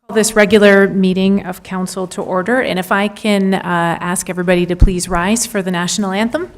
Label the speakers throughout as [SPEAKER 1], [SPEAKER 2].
[SPEAKER 1] This regular meeting of council to order, and if I can ask everybody to please rise for the national anthem.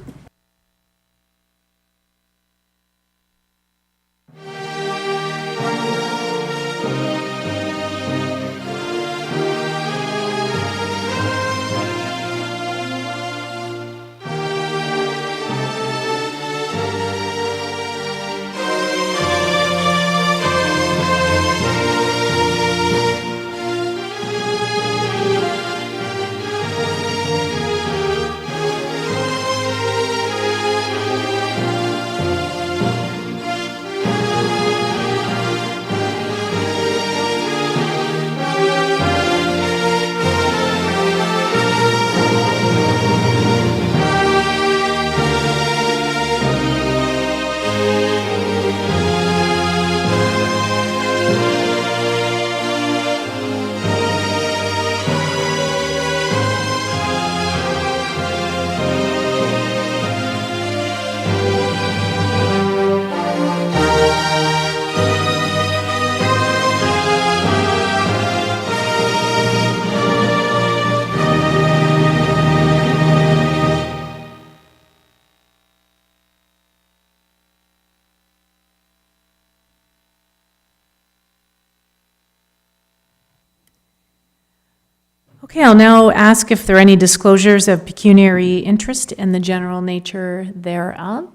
[SPEAKER 1] Okay, I'll now ask if there are any disclosures of pecuniary interest and the general nature thereof.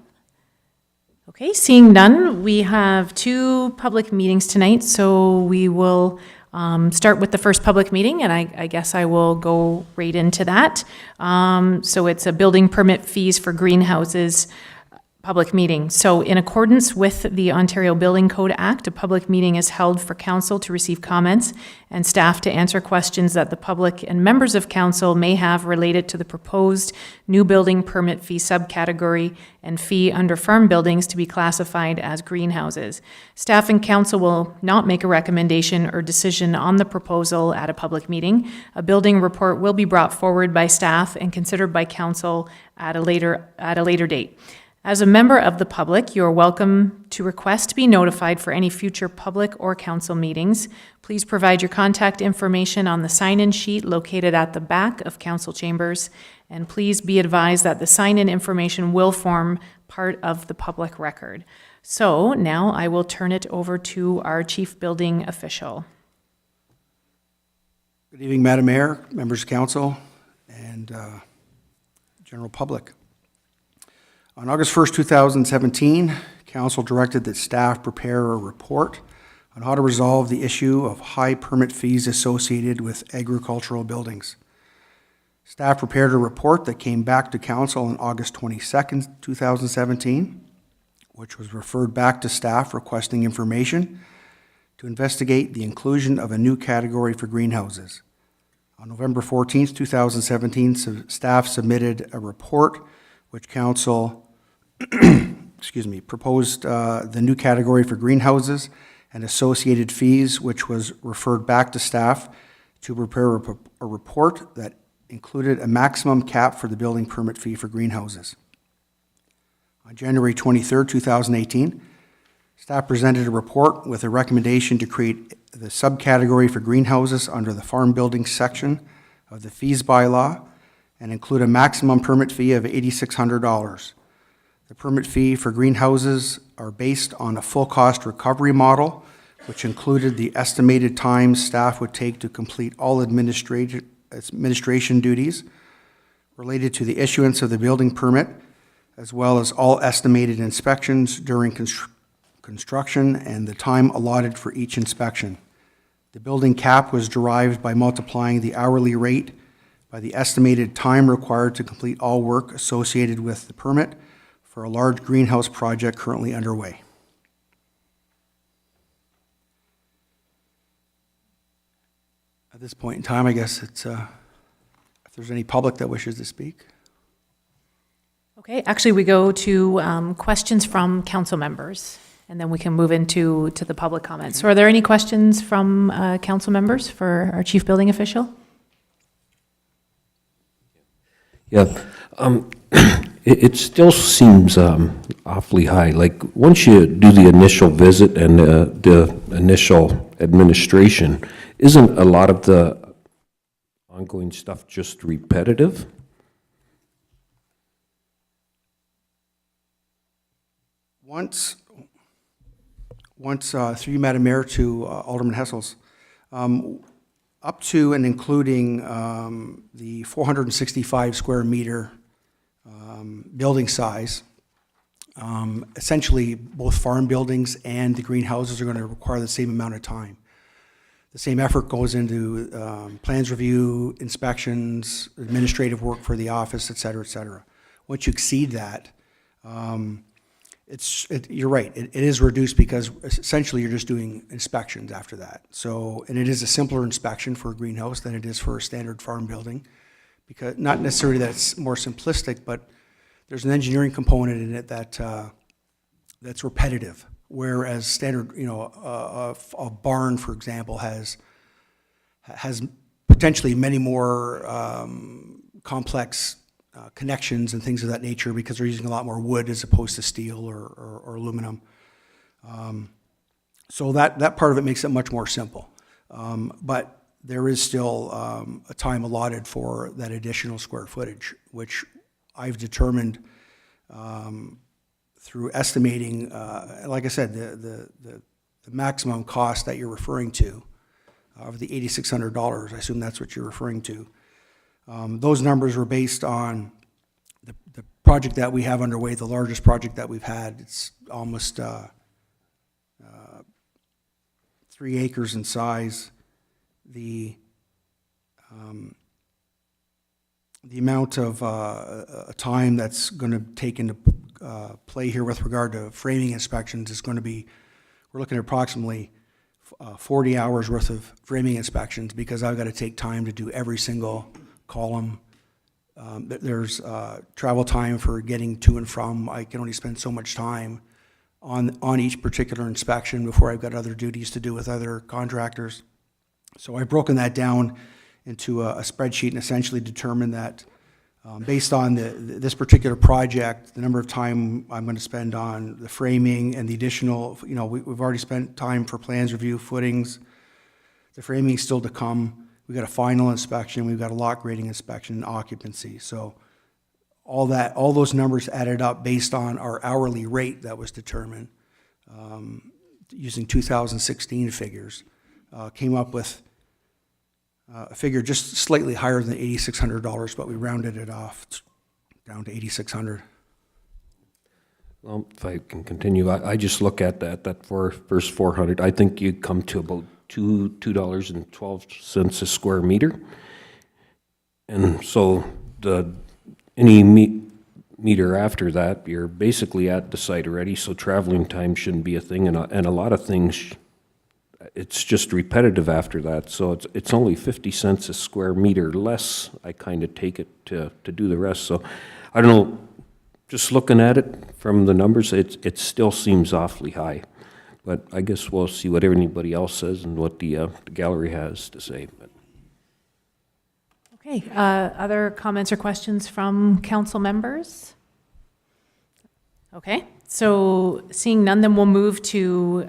[SPEAKER 1] Okay, seeing none, we have two public meetings tonight, so we will start with the first public meeting, and I guess I will go right into that. So it's a building permit fees for greenhouses public meeting. So in accordance with the Ontario Building Code Act, a public meeting is held for council to receive comments and staff to answer questions that the public and members of council may have related to the proposed new building permit fee subcategory and fee under farm buildings to be classified as greenhouses. Staff and council will not make a recommendation or decision on the proposal at a public meeting. A building report will be brought forward by staff and considered by council at a later date. As a member of the public, you are welcome to request to be notified for any future public or council meetings. Please provide your contact information on the sign-in sheet located at the back of council chambers, and please be advised that the sign-in information will form part of the public record. So now I will turn it over to our chief building official.
[SPEAKER 2] Good evening, Madam Mayor, members of council, and general public. On August 1st, 2017, council directed that staff prepare a report on how to resolve the issue of high permit fees associated with agricultural buildings. Staff prepared a report that came back to council on August 22nd, 2017, which was referred back to staff requesting information to investigate the inclusion of a new category for greenhouses. On November 14th, 2017, staff submitted a report which council proposed the new category for greenhouses and associated fees, which was referred back to staff to prepare a report that included a maximum cap for the building permit fee for greenhouses. On January 23rd, 2018, staff presented a report with a recommendation to create the subcategory for greenhouses under the farm building section of the fees bylaw and include a maximum permit fee of $8,600. The permit fee for greenhouses are based on a full cost recovery model, which included the estimated time staff would take to complete all administration duties related to the issuance of the building permit, as well as all estimated inspections during construction and the time allotted for each inspection. The building cap was derived by multiplying the hourly rate by the estimated time required to complete all work associated with the permit for a large greenhouse project currently underway. At this point in time, I guess it's if there's any public that wishes to speak.
[SPEAKER 1] Okay, actually we go to questions from council members, and then we can move into the public comments. So are there any questions from council members for our chief building official?
[SPEAKER 3] Yeah. It still seems awfully high. Like, once you do the initial visit and the initial administration, isn't a lot of the ongoing stuff just repetitive?
[SPEAKER 2] Once, through you, Madam Mayor, to Alderman Hessels, up to and including the 465 square meter building size, essentially both farm buildings and the greenhouses are going to require the same amount of time. The same effort goes into plans review, inspections, administrative work for the office, et cetera, et cetera. Once you exceed that, you're right, it is reduced because essentially you're just doing inspections after that. So, and it is a simpler inspection for a greenhouse than it is for a standard farm building, because not necessarily that it's more simplistic, but there's an engineering component in it that that's repetitive. Whereas standard, a barn, for example, has potentially many more complex connections and things of that nature because they're using a lot more wood as opposed to steel or aluminum. So that part of it makes it much more simple. But there is still a time allotted for that additional square footage, which I've determined through estimating, like I said, the maximum cost that you're referring to of the $8,600, I assume that's what you're referring to. Those numbers were based on the project that we have underway, the largest project that we've had. It's almost 3 acres in size. The amount of time that's going to take into play here with regard to framing inspections is going to be, we're looking at approximately 40 hours worth of framing inspections because I've got to take time to do every single column. There's travel time for getting to and from. I can only spend so much time on each particular inspection before I've got other duties to do with other contractors. So I've broken that down into a spreadsheet and essentially determined that based on this particular project, the number of time I'm going to spend on the framing and the additional, we've already spent time for plans review, footings. The framing still to come. We've got a final inspection. We've got a lot grading inspection and occupancy. So all those numbers added up based on our hourly rate that was determined using 2016 figures, came up with a figure just slightly higher than $8,600, but we rounded it off down to $8,600.
[SPEAKER 3] Well, if I can continue, I just look at that first 400. I think you come to about $2.12 a square meter, and so any meter after that, you're basically at the site already. So traveling time shouldn't be a thing, and a lot of things. It's just repetitive after that, so it's only 50 cents a square meter less. I kind of take it to do the rest. So I don't know. Just looking at it from the numbers, it still seems awfully high. But I guess we'll see what anybody else says and what the gallery has to say. But.
[SPEAKER 1] Okay, other comments or questions from council members? Okay, so seeing none, then we'll move to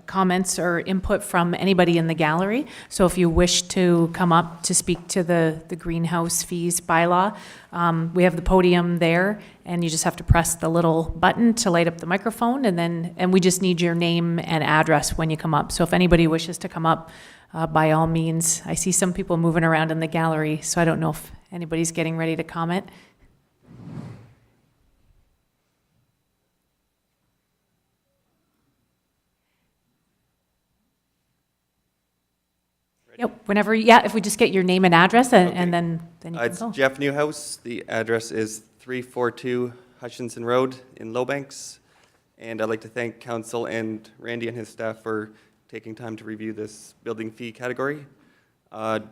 [SPEAKER 1] comments or input from anybody in the gallery. So if you wish to come up to speak to the greenhouse fees bylaw, we have the podium there, and you just have to press the little button to light up the microphone, and we just need your name and address when you come up. So if anybody wishes to come up, by all means. I see some people moving around in the gallery, so I don't know if anybody's getting ready to comment. Yep, whenever, if we just get your name and address, and then you can
[SPEAKER 4] It's
[SPEAKER 1] go.
[SPEAKER 4] Jeff Newhouse. The address is 342 Hutchinson Road in Lowbanks. And I'd like to thank council and Randy and his staff for taking time to review this building fee category. I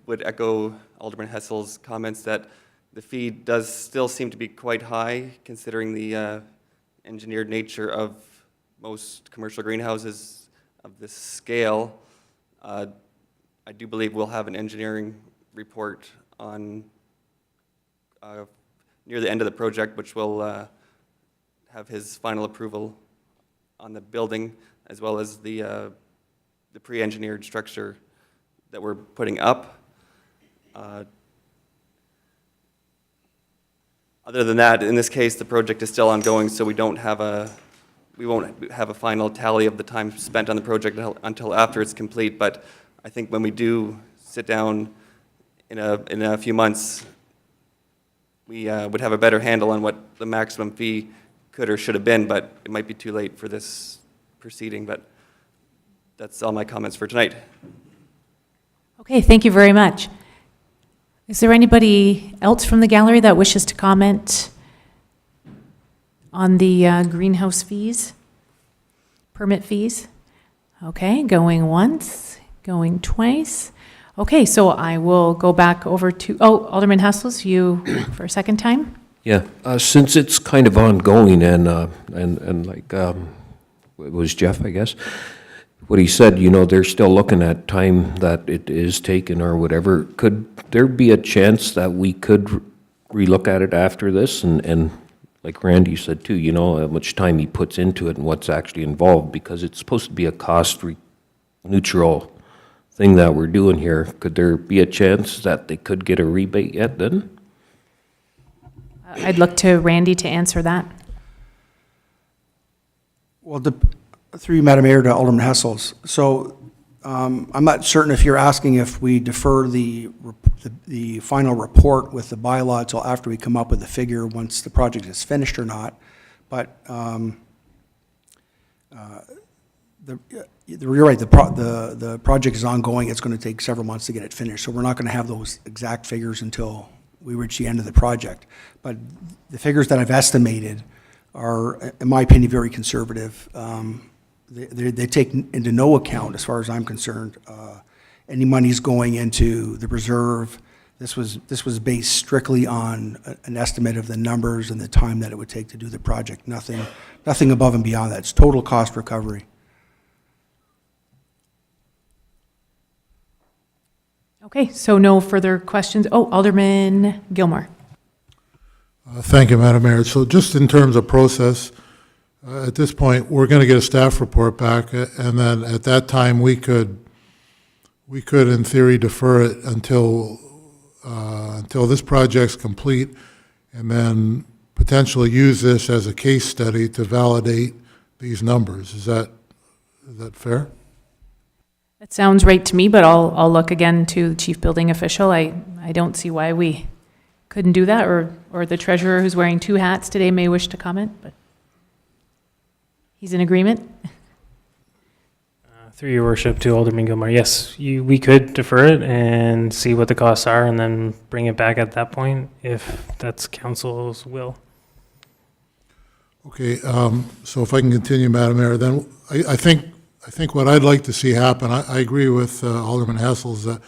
[SPEAKER 4] would echo Alderman Hessel's comments that the fee does still seem to be quite high considering the engineered nature of most commercial greenhouses of this scale. I do believe we'll have an engineering report on near the end of the project, which will have his final approval on the building, as well as the pre-engineered structure that we're putting up. Other than that, in this case, the project is still ongoing, so we won't have a final tally of the time spent on the project until after it's complete. But I think when we do sit down in a few months, we would have a better handle on what the maximum fee could or should have been, but it might be too late for this proceeding. But that's all my comments for tonight.
[SPEAKER 1] Okay, thank you very much. Is there anybody else from the gallery that wishes to comment on the greenhouse fees, permit fees? Okay, going once, going twice. Okay, so I will go back over to, Alderman Hassels, you for a second time?
[SPEAKER 3] Yeah, since it's kind of ongoing and like, it was Jeff, I guess, what he said, they're still looking at time that it is taken or whatever. Could there be a chance that we could relook at it after this? And like Randy said too, how much time he puts into it and what's actually involved, because it's supposed to be a cost-neutral thing that we're doing here. Could there be a chance that they could get a rebate yet then?
[SPEAKER 1] I'd look to Randy to answer that.
[SPEAKER 2] Well, through you, Madam Mayor, to Alderman Hessels. So I'm not certain if you're asking if we defer the final report with the bylaw until after we come up with a figure once the project is finished or not. But you're right, the project is ongoing. It's going to take several months to get it finished. So we're not going to have those exact figures until we reach the end of the project. But the figures that I've estimated are, in my opinion, very conservative. They take into no account, as far as I'm concerned, any monies going into the reserve. This was based strictly on an estimate of the numbers and the time that it would take to do the project. Nothing above and beyond that. It's total cost recovery.
[SPEAKER 1] Okay, so no further questions. Alderman Gilmore.
[SPEAKER 5] Thank you, Madam Mayor. So just in terms of process, at this point, we're going to get a staff report back, and then at that time, we could, in theory, defer it until this project's complete, and then potentially use this as a case study to validate these numbers. Is that fair?
[SPEAKER 1] That sounds right to me, but I'll look again to the chief building official. I don't see why we couldn't do that, or the treasurer who's wearing two hats today may wish to comment, but he's in agreement.
[SPEAKER 6] Through your worship to Alderman Gilmore, yes, we could defer it and see what the costs are and then bring it back at that point if that's council's will.
[SPEAKER 5] Okay, so if I can continue, Madam Mayor, then I think what I'd like to see happen, I agree with Alderman Hessels that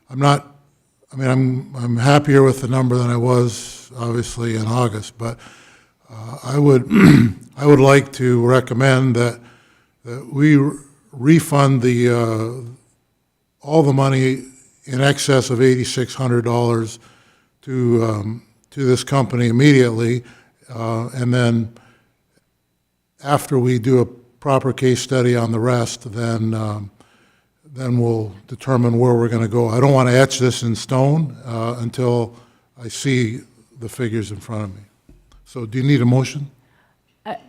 [SPEAKER 5] I'm happier with the number than I was obviously in August, but I would like to recommend that we refund all the money in excess of $8,600 to this company immediately, and then after we do a proper case study on the rest, then we'll determine where we're going to go. I don't want to etch this in stone until I see the figures in front of me. So do you need a motion?
[SPEAKER 1] I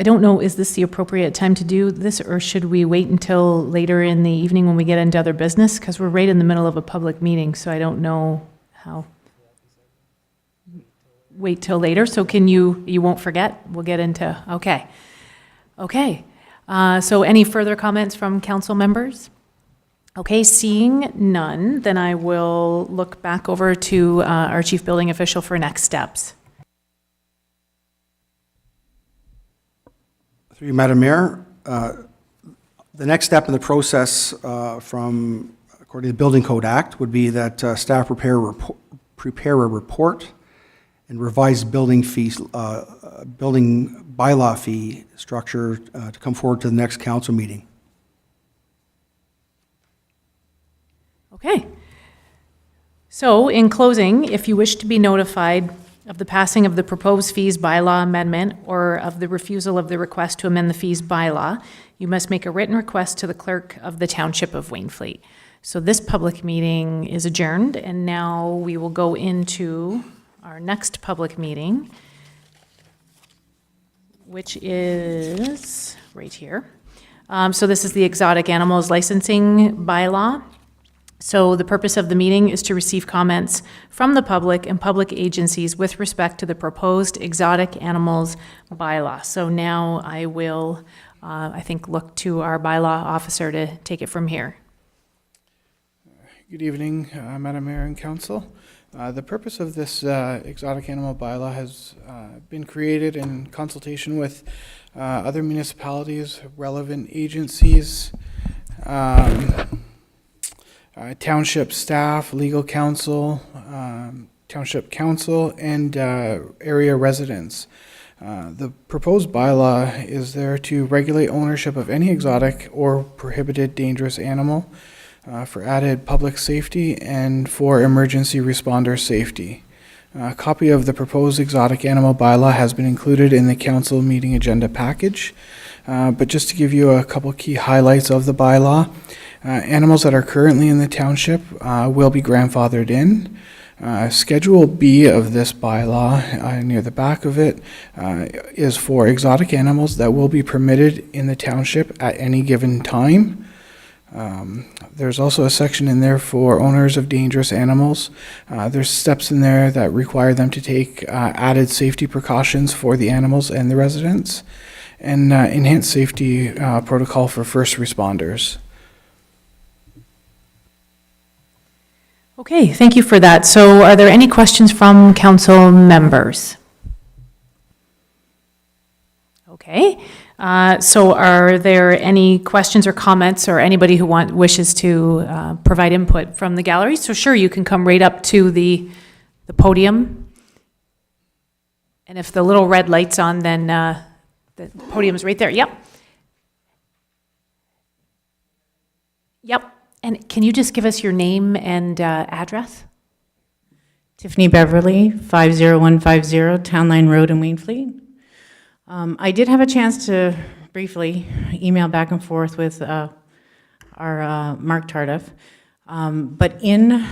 [SPEAKER 1] don't know, is this the appropriate time to do this, or should we wait until later in the evening when we get into other business? Because we're right in the middle of a public meeting, so I don't know how. Wait till later, so you won't forget? We'll get into, okay. Okay, so any further comments from council members? Okay, seeing none, then I will look back over to our chief building official for next steps.
[SPEAKER 2] Through you, Madam Mayor, the next step in the process according to the Building Code Act would be that staff prepare a report and revised building bylaw fee structure to come forward to the next council meeting.
[SPEAKER 1] Okay. So in closing, if you wish to be notified of the passing of the proposed fees bylaw amendment or of the refusal of the request to amend the fees bylaw, you must make a written request to the clerk of the Township of Wainfleet. So this public meeting is adjourned, and now we will go into our next public meeting, which is right here. So this is the exotic animals licensing bylaw. So the purpose of the meeting is to receive comments from the public and public agencies with respect to the proposed exotic animals bylaw. So now I will, I think, look to our bylaw officer to take it from here.
[SPEAKER 7] Good evening, Madam Mayor and Council. The purpose of this exotic animal bylaw has been created in consultation with other municipalities, relevant agencies, township staff, legal counsel, township council, and area residents. The proposed bylaw is there to regulate ownership of any exotic or prohibited dangerous animal for added public safety and for emergency responder safety. A copy of the proposed exotic animal bylaw has been included in the council meeting agenda package. But just to give you a couple key highlights of the bylaw, animals that are currently in the township will be grandfathered in. Schedule B of this bylaw, near the back of it, is for exotic animals that will be permitted in the township at any given time. There's also a section in there for owners of dangerous animals. There's steps in there that require them to take added safety precautions for the animals and the residents, and enhanced safety protocol for first responders.
[SPEAKER 1] Okay, thank you for that. So are there any questions from council members? Okay, so are there any questions or comments or anybody who wishes to provide input from the gallery? So sure, you can come right up to the podium. And if the little red light's on, then the podium's right there. Yep. Yep. And can you just give us your name and address?
[SPEAKER 8] Tiffany Beverly, 50150 Town Line Road in Wainfleet. I did have a chance to briefly email back and forth with our Mark Tardif, but in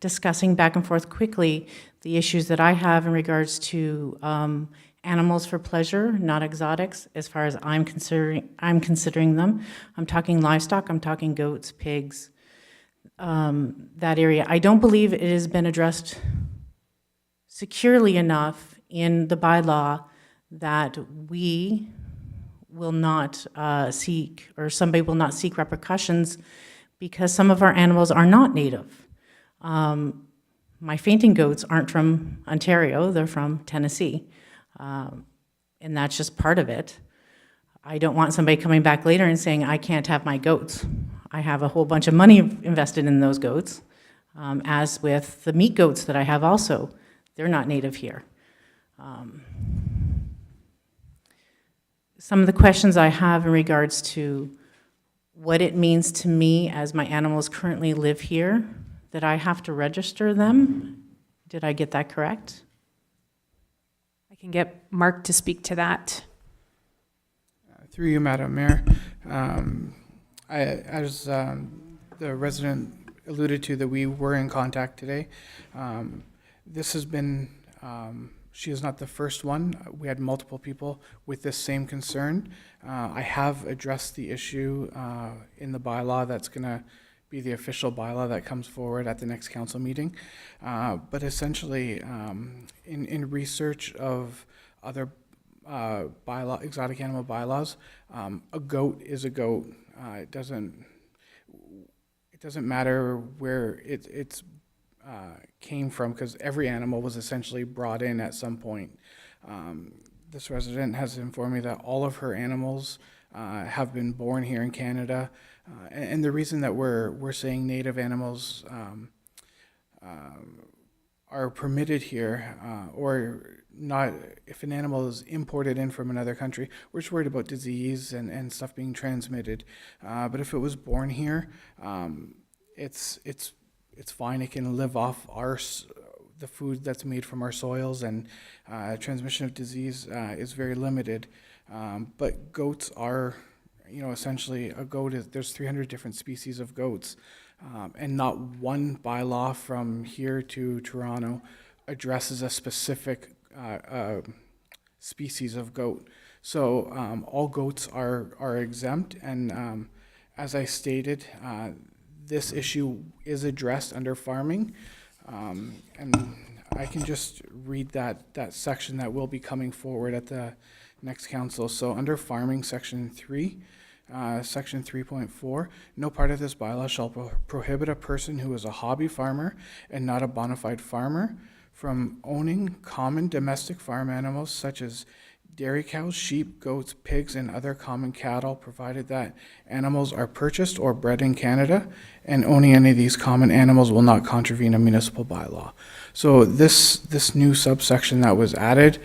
[SPEAKER 8] discussing back and forth quickly the issues that I have in regards to animals for pleasure, not exotics, as far as I'm considering them. I'm talking livestock, I'm talking goats, pigs, that area. I don't believe it has been addressed securely enough in the bylaw that we will not seek, or somebody will not seek repercussions because some of our animals are not native. My fainting goats aren't from Ontario, they're from Tennessee. And that's just part of it. I don't want somebody coming back later and saying, I can't have my goats. I have a whole bunch of money invested in those goats, as with the meat goats that I have also. They're not native here. Some of the questions I have in regards to what it means to me as my animals currently live here, that I have to register them. Did I get that correct?
[SPEAKER 1] I can get Mark to speak to that.
[SPEAKER 7] Through you, Madam Mayor, as the resident alluded to, that we were in contact today. This has been, she is not the first one. We had multiple people with this same concern. I have addressed the issue in the bylaw that's going to be the official bylaw that comes forward at the next council meeting. But essentially, in research of other exotic animal bylaws, a goat is a goat. It doesn't matter where it's came from, because every animal was essentially brought in at some point. This resident has informed me that all of her animals have been born here in Canada, and the reason that we're saying native animals are permitted here, or not, if an animal is imported in from another country, we're just worried about disease and stuff being transmitted. But if it was born here, it's fine. It can live off our the food that's made from our soils, and transmission of disease is very limited. But goats are, essentially a goat is, there's 300 different species of goats. And not one bylaw from here to Toronto addresses a specific species of goat. So all goats are exempt, and as I stated, this issue is addressed under farming. And I can just read that section that will be coming forward at the next council. So under farming, section 3, Section 3.4, no part of this bylaw shall prohibit a person who is a hobby farmer and not a bona fide farmer from owning common domestic farm animals such as dairy cows, sheep, goats, pigs, and other common cattle, provided that animals are purchased or bred in Canada, and owning any of these common animals will not contravene a municipal bylaw. So this new subsection that was added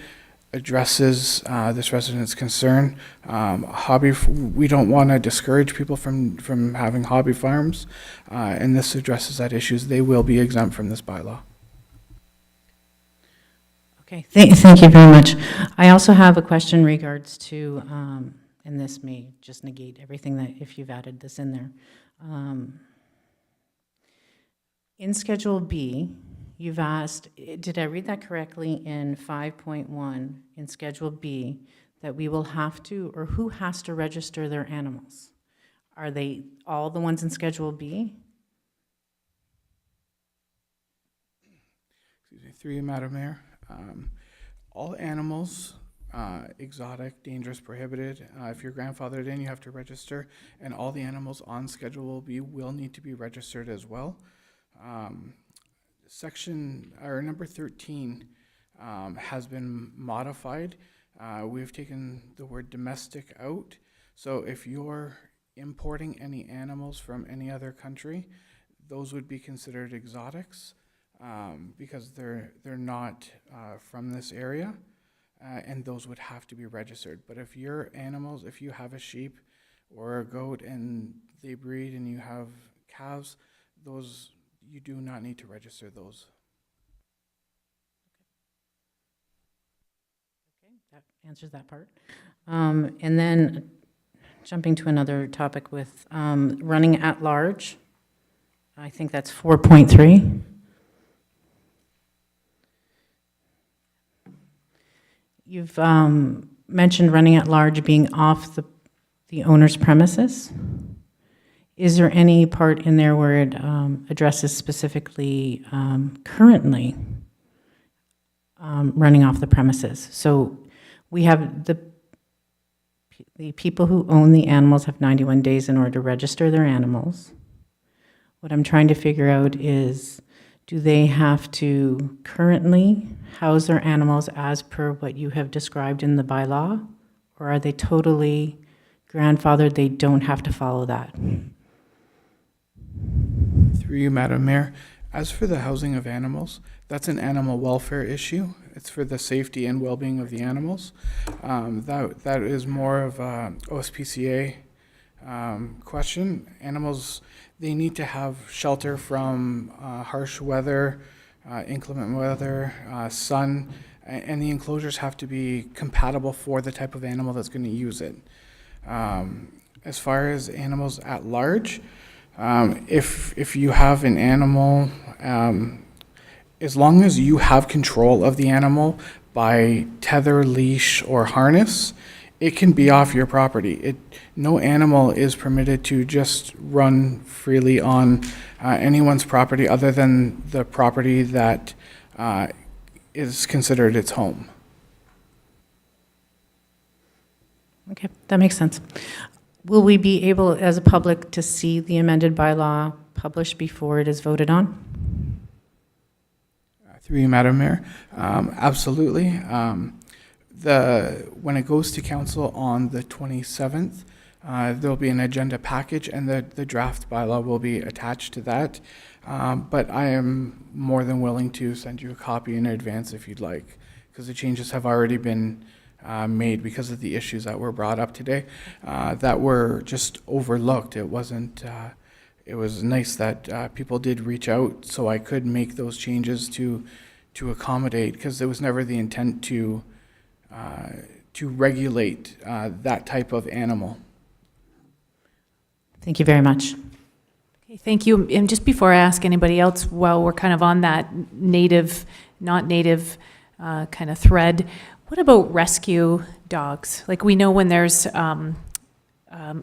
[SPEAKER 7] addresses this resident's concern. We don't want to discourage people from having hobby farms, and this addresses that issues. They will be exempt from this bylaw.
[SPEAKER 8] Okay, thank you very much. I also have a question in regards to, and this may just negate everything that if you've added this in there. In Schedule B, you've asked, did I read that correctly in 5.1 in Schedule B, that we will have to, or who has to register their animals? Are they all the ones in Schedule B?
[SPEAKER 7] Excuse me, through you, Madam Mayor. All animals, exotic, dangerous, prohibited, if you're grandfathered in, you have to register, and all the animals on Schedule B will need to be registered as well. Number 13 has been modified. We've taken the word domestic out. So if you're importing any animals from any other country, those would be considered exotics because they're not from this area, and those would have to be registered. But if your animals, if you have a sheep or a goat and they breed and you have calves, those you do not need to register those.
[SPEAKER 8] Okay, that answers that part. And then jumping to another topic with running at large, I think that's 4.3. You've mentioned running at large being off the owner's premises. Is there any part in there where it addresses specifically currently running off the premises? So we have the people who own the animals have 91 days in order to register their animals. What I'm trying to figure out is, do they have to currently house their animals as per what you have described in the bylaw? Or are they totally grandfathered, they don't have to follow that?
[SPEAKER 7] Through you, Madam Mayor. As for the housing of animals, that's an animal welfare issue. It's for the safety and well-being of the animals. That is more of a OSPCA question. Animals, they need to have shelter from harsh weather, inclement weather, sun, and the enclosures have to be compatible for the type of animal that's going to use it. As far as animals at large, if you have an animal, as long as you have control of the animal by tether, leash, or harness, it can be off your property. No animal is permitted to just run freely on anyone's property other than the property that is considered its home.
[SPEAKER 8] Okay, that makes sense. Will we be able, as a public, to see the amended bylaw published before it is voted on?
[SPEAKER 7] Through you, Madam Mayor. Absolutely. When it goes to council on the 27th, there'll be an agenda package, and the draft bylaw will be attached to that. But I am more than willing to send you a copy in advance if you'd like, because the changes have already been made because of the issues that were brought up today that were just overlooked. It wasn't. It was nice that people did reach out, so I could make those changes to accommodate, because there was never the intent to regulate that type of animal.
[SPEAKER 8] Thank you very much.
[SPEAKER 1] Okay, thank you. And just before I ask anybody else, while we're kind of on that native, not native kind of thread, what about rescue dogs? Like, we know when there's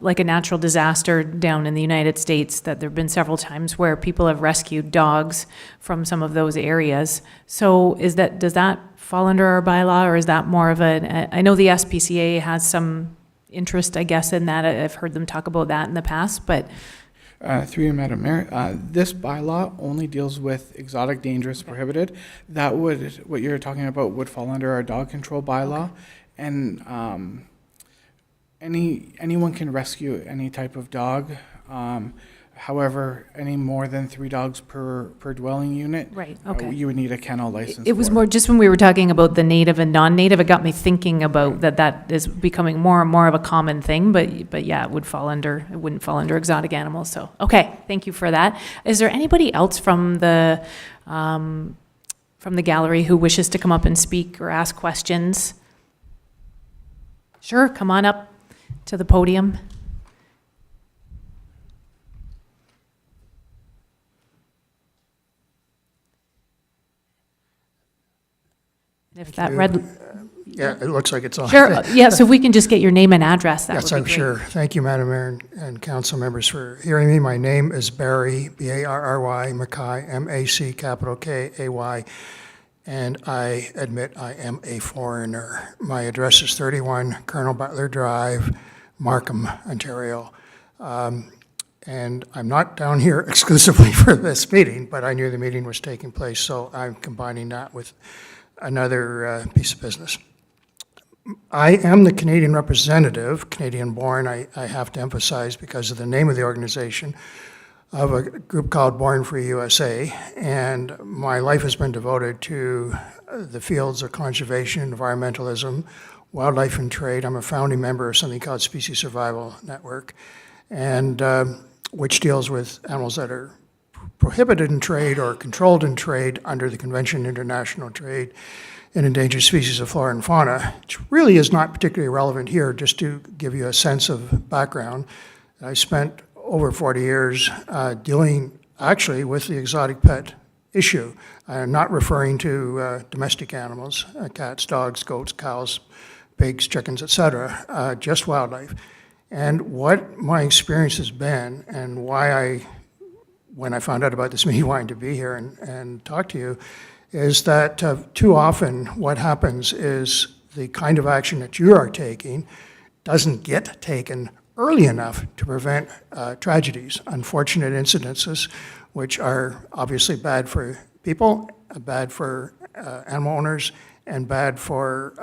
[SPEAKER 1] like a natural disaster down in the United States, that there have been several times where people have rescued dogs from some of those areas. So does that fall under our bylaw, or is that more of I know the SPCA has some interest, I guess, in that. I've heard them talk about that in the past, but
[SPEAKER 7] Through you, Madam Mayor, this bylaw only deals with exotic, dangerous, prohibited. That would, what you're talking about, would fall under our dog control bylaw. And anyone can rescue any type of dog. However, any more than 3 dogs per dwelling unit,
[SPEAKER 1] right, okay.
[SPEAKER 7] You would need a kennel license.
[SPEAKER 1] It was
[SPEAKER 7] for.
[SPEAKER 1] more, just when we were talking about the native and non-native, it got me thinking about that is becoming more and more of a common thing, but yeah, it wouldn't fall under exotic animals, so, okay, thank you for that. Is there anybody else from the gallery who wishes to come up and speak or ask questions? Sure, come on up to the podium. If that red,
[SPEAKER 9] Yeah, it looks like it's on.
[SPEAKER 1] sure, yes, if we can just get your name and address, that would
[SPEAKER 9] Yes,
[SPEAKER 1] be
[SPEAKER 9] I'm
[SPEAKER 1] great.
[SPEAKER 9] sure. Thank you, Madam Mayor and council members, for hearing me. My name is Barry, B-A-R-R-Y, Mackay, M-A-C, capital K-A-Y, and I admit I am a foreigner. My address is 31 Colonel Butler Drive, Markham, Ontario. And I'm not down here exclusively for this meeting, but I knew the meeting was taking place, so I'm combining that with another piece of business. I am the Canadian representative, Canadian-born, I have to emphasize because of the name of the organization, of a group called Born Free USA, and my life has been devoted to the fields of conservation, environmentalism, wildlife and trade. I'm a founding member of something called Species Survival Network, and which deals with animals that are prohibited in trade or controlled in trade under the Convention on International Trade in Endangered Species of Flora and Fauna, which really is not particularly relevant here. Just to give you a sense of background, I spent over 40 years dealing actually with the exotic pet issue. I'm not referring to domestic animals, cats, dogs, goats, cows, pigs, chickens, etc., just wildlife. And what my experience has been, and why when I found out about this meeting, wanted to be here and talk to you, is that too often what happens is the kind of action that you are taking doesn't get taken early enough to prevent tragedies, unfortunate incidences, which are obviously bad for people, bad for animal owners, and bad for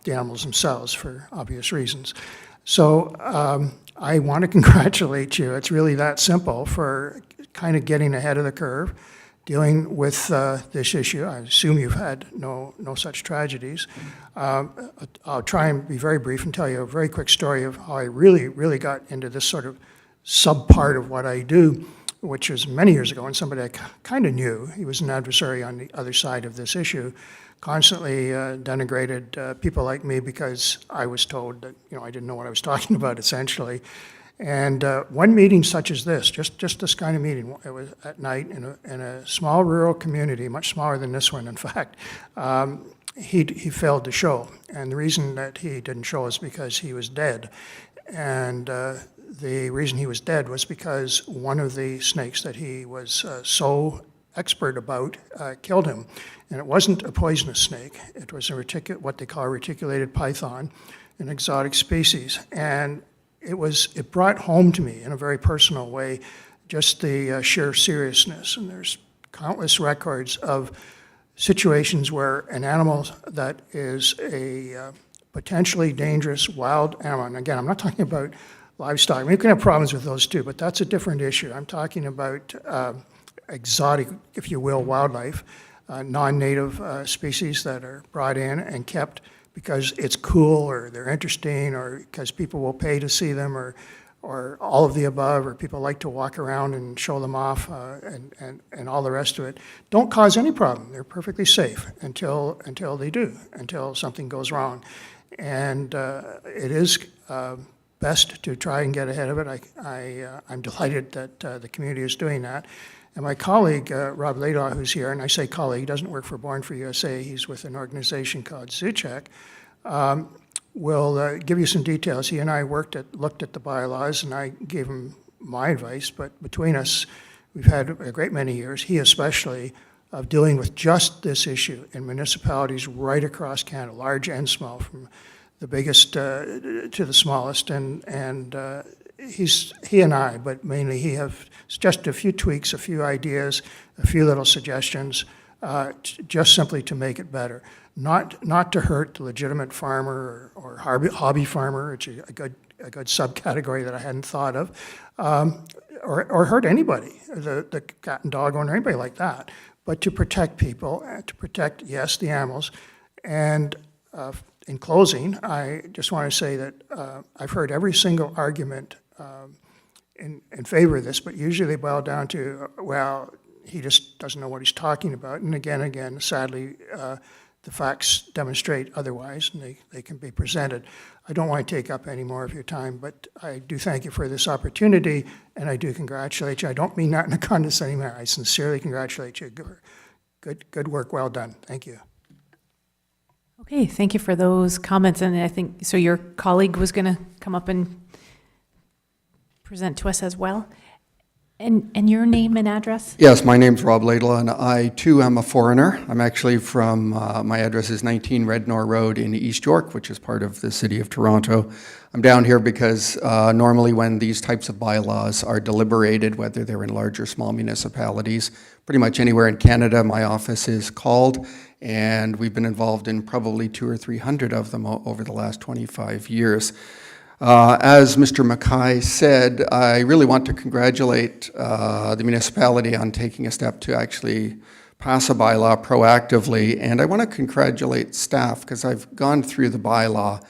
[SPEAKER 9] the animals themselves for obvious reasons. So I want to congratulate you. It's really that simple for kind of getting ahead of the curve, dealing with this issue. I assume you've had no such tragedies. I'll try and be very brief and tell you a very quick story of how I really got into this sort of sub-part of what I do, which was many years ago, and somebody I kind of knew. He was an adversary on the other side of this issue, constantly denigrated people like me because I was told that I didn't know what I was talking about, essentially. And one meeting such as this, just this kind of meeting, it was at night in a small rural community, much smaller than this one, in fact, he failed to show. And the reason that he didn't show is because he was dead. And the reason he was dead was because one of the snakes that he was so expert about killed him. And it wasn't a poisonous snake. It was what they call a reticulated python, an exotic species. And it brought home to me in a very personal way just the sheer seriousness. And there's countless records of situations where an animal that is a potentially dangerous wild animal, and again, I'm not talking about livestock. We can have problems with those too, but that's a different issue. I'm talking about exotic, if you will, wildlife, non-native species that are brought in and kept because it's cool or they're interesting or because people will pay to see them or or all of the above, or people like to walk around and show them off, and all the rest of it, don't cause any problem. They're perfectly safe until they do, until something goes wrong. And it is best to try and get ahead of it. I'm delighted that the community is doing that. And my colleague, Rob Laidlaw, who's here, and I say colleague, he doesn't work for Born for USA, he's with an organization called Zuchek, will give you some details. He and I looked at the bylaws, and I gave him my advice, but between us, we've had a great many years, he especially, of dealing with just this issue in municipalities right across Canada, large and small, from the biggest to the smallest, and he and I, but mainly he, have just a few tweaks, a few ideas, a few little suggestions, just simply to make it better. Not to hurt the legitimate farmer or hobby farmer, which is a good subcategory that I hadn't thought of, or hurt anybody, the cat and dog owner, anybody like that, but to protect people, to protect, yes, the animals. And in closing, I just want to say that I've heard every single argument in favor of this, but usually they boil down to, well, he just doesn't know what he's talking about. And again, sadly, the facts demonstrate otherwise, and they can be presented. I don't want to take up any more of your time, but I do thank you for this opportunity, and I do congratulate you. I don't mean that in a condescending manner. I sincerely congratulate you. Good work, well done. Thank you.
[SPEAKER 1] Okay, thank you for those comments. And I think, so your colleague was going to come up and present to us as well. And your name and address?
[SPEAKER 10] Yes, my name's Rob Laidlaw, and I too am a foreigner. I'm actually from, my address is 19 Rednor Road in East York, which is part of the city of Toronto. I'm down here because normally when these types of bylaws are deliberated, whether they're in large or small municipalities, pretty much anywhere in Canada, my office is called, and we've been involved in probably 200 or 300 of them over the last 25 years. As Mr. Mackay said, I really want to congratulate the municipality on taking a step to actually pass a bylaw proactively, and I want to congratulate staff because I've gone through the bylaw,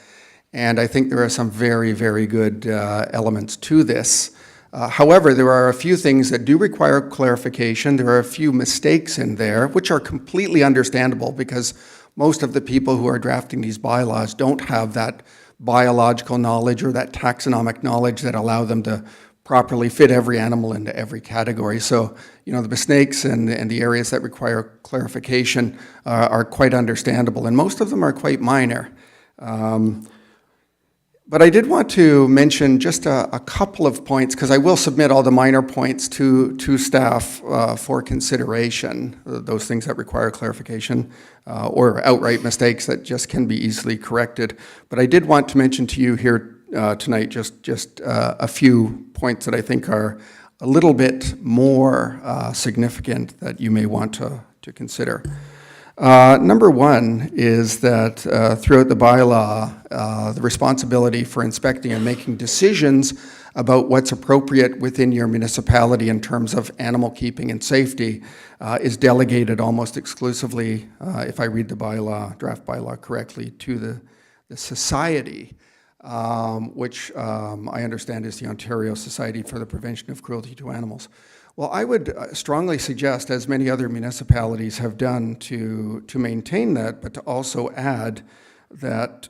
[SPEAKER 10] and I think there are some very, very good elements to this. However, there are a few things that do require clarification. There are a few mistakes in there, which are completely understandable because most of the people who are drafting these bylaws don't have that biological knowledge or that taxonomic knowledge that allow them to properly fit every animal into every category. So, you know, the mistakes and the areas that require clarification are quite understandable, and most of them are quite minor. But I did want to mention just a couple of points, because I will submit all the minor points to staff for consideration, those things that require clarification or outright mistakes that just can be easily corrected. But I did want to mention to you here tonight just a few points that I think are a little bit more significant that you may want to consider. Number one is that throughout the bylaw, the responsibility for inspecting and making decisions about what's appropriate within your municipality in terms of animal keeping and safety is delegated almost exclusively, if I read the bylaw, draft bylaw correctly, to the society, which I understand is the Ontario Society for the Prevention of Cruelty to Animals. Well, I would strongly suggest, as many other municipalities have done, to maintain that, but to also add that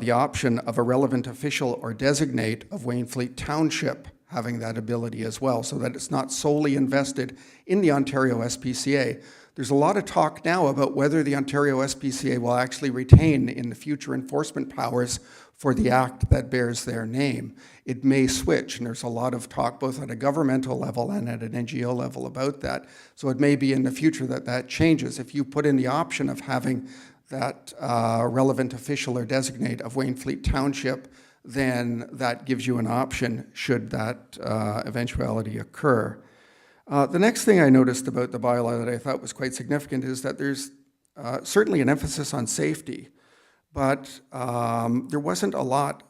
[SPEAKER 10] the option of a relevant official or designate of Wainfleet Township having that ability as well, so that it's not solely invested in the Ontario SPCA. There's a lot of talk now about whether the Ontario SPCA will actually retain in the future enforcement powers for the act that bears their name. It may switch, and there's a lot of talk both at a governmental level and at an NGO level about that. So it may be in the future that changes. If you put in the option of having that relevant official or designate of Wainfleet Township, then that gives you an option should that eventuality occur. The next thing I noticed about the bylaw that I thought was quite significant is that there's certainly an emphasis on safety, but there wasn't a lot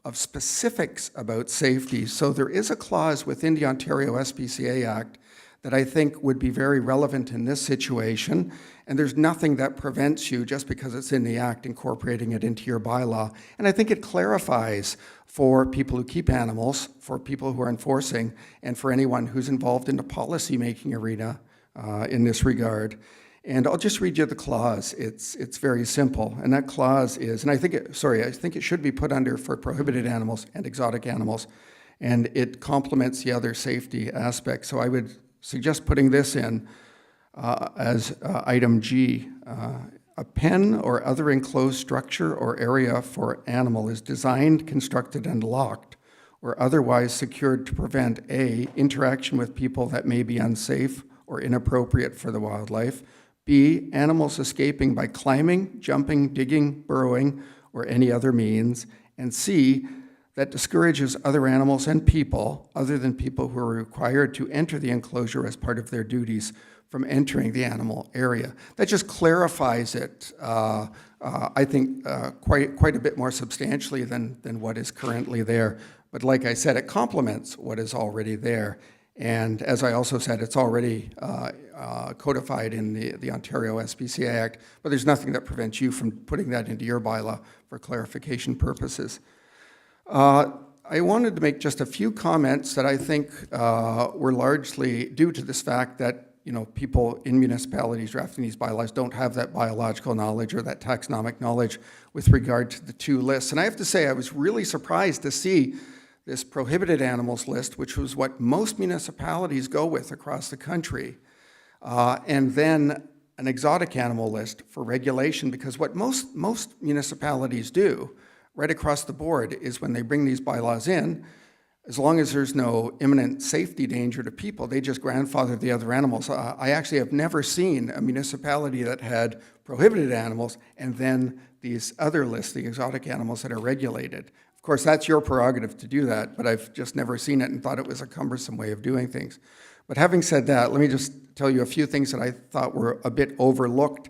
[SPEAKER 10] of specifics about safety. So there is a clause within the Ontario SPCA Act that I think would be very relevant in this situation. And there's nothing that prevents you, just because it's in the Act, incorporating it into your bylaw. And I think it clarifies for people who keep animals, for people who are enforcing, and for anyone who's involved in the policy-making arena in this regard. And I'll just read you the clause. It's very simple. And that clause is, and I think it should be put under for prohibited animals and exotic animals. And it complements the other safety aspects. So I would suggest putting this in as item G. A pen or other enclosed structure or area for animal is designed, constructed, and locked or otherwise secured to prevent A, interaction with people that may be unsafe or inappropriate for the wildlife, B, animals escaping by climbing, jumping, digging, burrowing, or any other means, and C, that discourages other animals and people, other than people who are required to enter the enclosure as part of their duties, from entering the animal area. That just clarifies it, I think, quite a bit more substantially than what is currently there. But like I said, it complements what is already there. And as I also said, it's already codified in the Ontario SPCA Act, but there's nothing that prevents you from putting that into your bylaw for clarification purposes. I wanted to make just a few comments that I think were largely due to this fact that people in municipalities drafting these bylaws don't have that biological knowledge or that taxonomic knowledge with regard to the two lists. And I have to say, I was really surprised to see this prohibited animals list, which was what most municipalities go with across the country, and then an exotic animal list for regulation, because what most municipalities do right across the board is when they bring these bylaws in, as long as there's no imminent safety danger to people, they just grandfather the other animals. I actually have never seen a municipality that had prohibited animals and then these other lists, the exotic animals that are regulated. Of course, that's your prerogative to do that, but I've just never seen it and thought it was a cumbersome way of doing things. But having said that, let me just tell you a few things that I thought were a bit overlooked.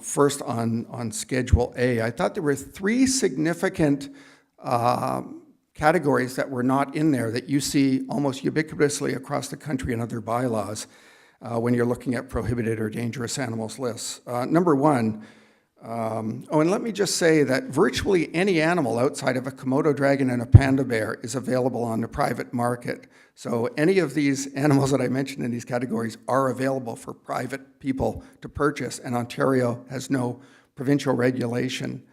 [SPEAKER 10] First, on Schedule A, I thought there were three significant categories that were not in there that you see almost ubiquitously across the country in other bylaws when you're looking at prohibited or dangerous animals lists. Number one, and let me just say that virtually any animal outside of a Komodo dragon and a panda bear is available on the private market. So any of these animals that I mentioned in these categories are available for private people to purchase, and Ontario has no provincial regulation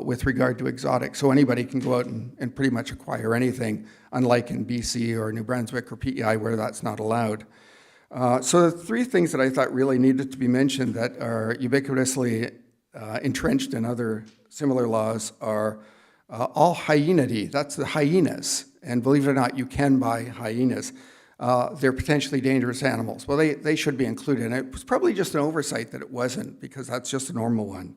[SPEAKER 10] with regard to exotic. So anybody can go out and pretty much acquire anything, unlike in BC or New Brunswick or PEI where that's not allowed. So the three things that I thought really needed to be mentioned that are ubiquitously entrenched in other similar laws are all hyenidae, that's the hyenas. And believe it or not, you can buy hyenas. They're potentially dangerous animals. Well, they should be included. And it was probably just an oversight that it wasn't, because that's just a normal one.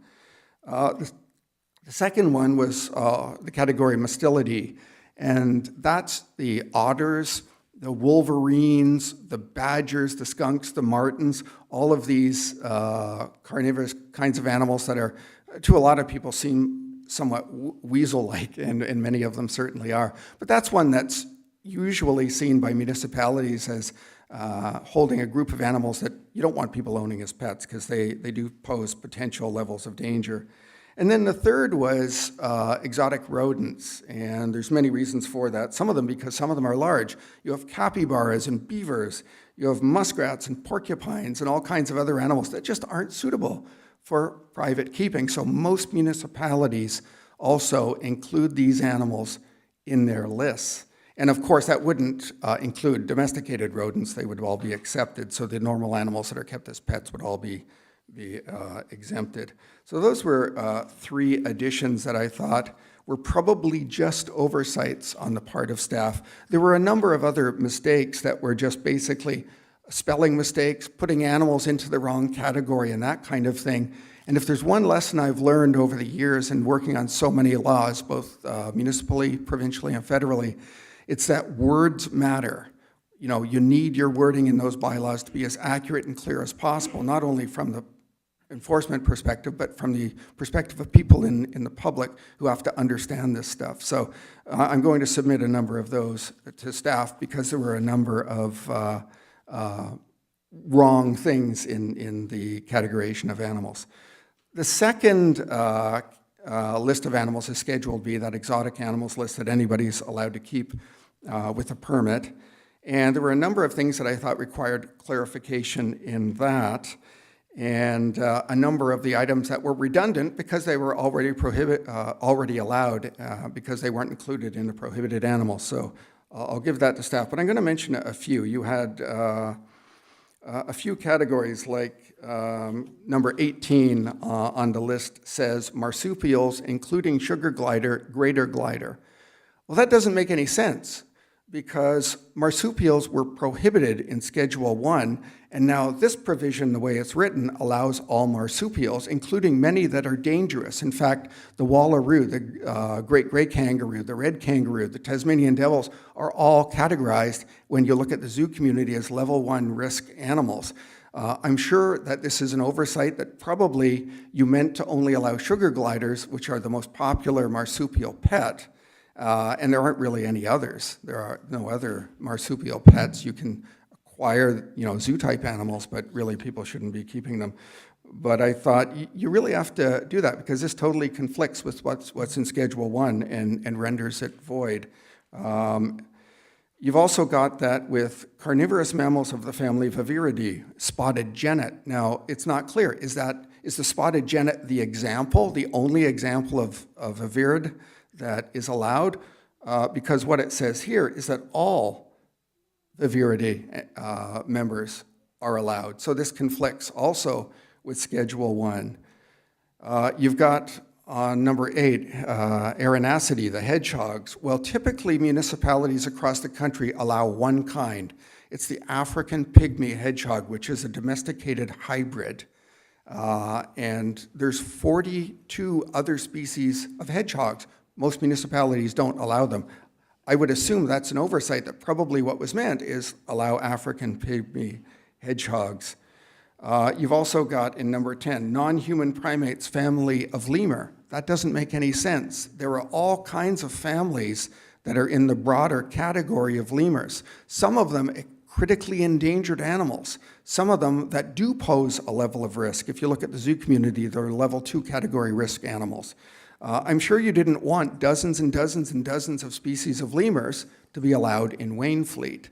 [SPEAKER 10] The second one was the category Mastilidae, and that's the otters, the wolverines, the badgers, the skunks, the martens, all of these carnivorous kinds of animals that are, to a lot of people, seem somewhat weasel-like, and many of them certainly are. But that's one that's usually seen by municipalities as holding a group of animals that you don't want people owning as pets, because they do pose potential levels of danger. And then the third was exotic rodents, and there's many reasons for that. Some of them because some of them are large. You have capybaras and beavers, you have muskrats and porcupines and all kinds of other animals that just aren't suitable for private keeping. So most municipalities also include these animals in their lists. And of course, that wouldn't include domesticated rodents. They would all be accepted. So the normal animals that are kept as pets would all be exempted. So those were three additions that I thought were probably just oversights on the part of staff. There were a number of other mistakes that were just basically spelling mistakes, putting animals into the wrong category and that kind of thing. And if there's one lesson I've learned over the years in working on so many laws, both municipally, provincially, and federally, it's that words matter. You need your wording in those bylaws to be as accurate and clear as possible, not only from the enforcement perspective, but from the perspective of people in the public who have to understand this stuff. So I'm going to submit a number of those to staff because there were a number of wrong things in the categorization of animals. The second list of animals is Schedule B, that exotic animals list that anybody's allowed to keep with a permit. And there were a number of things that I thought required clarification in that, and a number of the items that were redundant because they were already allowed because they weren't included in the prohibited animals. So I'll give that to staff, but I'm going to mention a few. You had a few categories like number 18 on the list says marsupials, including sugar glider, greater glider. Well, that doesn't make any sense because marsupials were prohibited in Schedule 1, and now this provision, the way it's written, allows all marsupials, including many that are dangerous. In fact, the wallaroo, the great gray kangaroo, the red kangaroo, the Tasmanian devils are all categorized when you look at the zoo community as level 1 risk animals. I'm sure that this is an oversight that probably you meant to only allow sugar gliders, which are the most popular marsupial pet, and there aren't really any others. There are no other marsupial pets. You can acquire, zoo-type animals, but really people shouldn't be keeping them. But I thought you really have to do that because this totally conflicts with what's in Schedule 1 and renders it void. You've also got that with carnivorous mammals of the family Viverridae, spotted genet. Now, it's not clear. Is the spotted genet the example, the only example of a virid that is allowed? Because what it says here is that all Viverridae members are allowed. So this conflicts also with Schedule 1. You've got on number 8, Erinaceae, the hedgehogs. Well, typically municipalities across the country allow one kind. It's the African pygmy hedgehog, which is a domesticated hybrid. And there's 42 other species of hedgehogs. Most municipalities don't allow them. I would assume that's an oversight, that probably what was meant is allow African pygmy hedgehogs. You've also got in number 10, non-human primates family of lemur. That doesn't make any sense. There are all kinds of families that are in the broader category of lemurs. Some of them critically endangered animals. Some of them that do pose a level of risk. If you look at the zoo community, they're level 2 category risk animals. I'm sure you didn't want dozens and dozens and dozens of species of lemurs to be allowed in Wainfleet.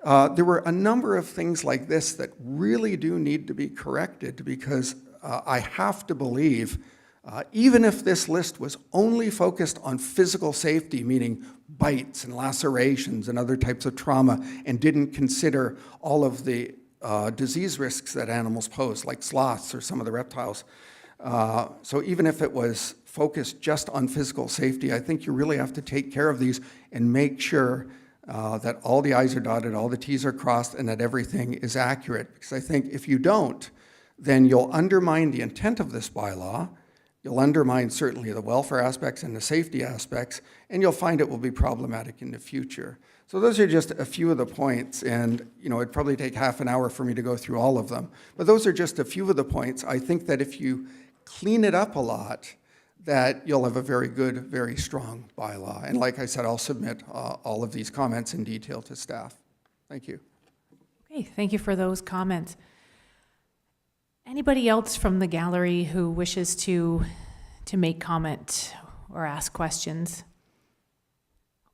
[SPEAKER 10] There were a number of things like this that really do need to be corrected because I have to believe, even if this list was only focused on physical safety, meaning bites and lacerations and other types of trauma, and didn't consider all of the disease risks that animals pose, like sloths or some of the reptiles. So even if it was focused just on physical safety, I think you really have to take care of these and make sure that all the I's are dotted, all the T's are crossed, and that everything is accurate. Because I think if you don't, then you'll undermine the intent of this bylaw, you'll undermine certainly the welfare aspects and the safety aspects, and you'll find it will be problematic in the future. So those are just a few of the points, and it'd probably take half an hour for me to go through all of them. But those are just a few of the points. I think that if you clean it up a lot, that you'll have a very good, very strong bylaw. And like I said, I'll submit all of these comments in detail to staff. Thank you.
[SPEAKER 1] Okay, thank you for those comments. Anybody else from the gallery who wishes to make comment or ask questions?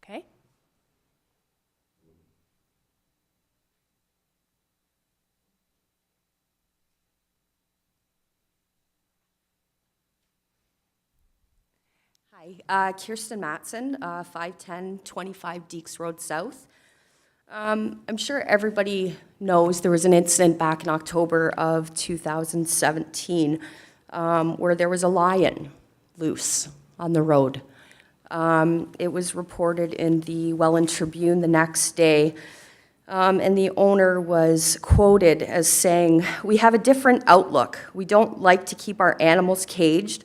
[SPEAKER 1] Okay.
[SPEAKER 11] Hi, Kirsten Matson, 510 25 Deeks Road South. I'm sure everybody knows there was an incident back in October of 2017 where there was a lion loose on the road. It was reported in the Welland Tribune the next day, and the owner was quoted as saying, "We have a different outlook. We don't like to keep our animals caged.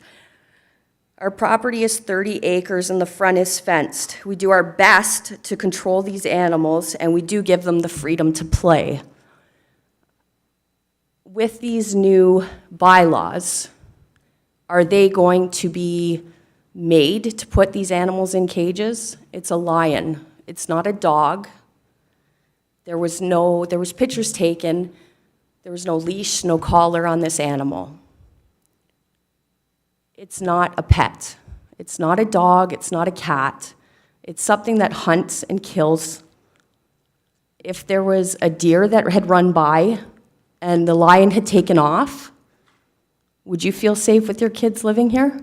[SPEAKER 11] Our property is 30 acres and the front is fenced. We do our best to control these animals and we do give them the freedom to play." With these new bylaws, are they going to be made to put these animals in cages? It's a lion. It's not a dog. There was pictures taken, there was no leash, no collar on this animal. It's not a pet. It's not a dog, it's not a cat. It's something that hunts and kills. If there was a deer that had run by and the lion had taken off, would you feel safe with your kids living here?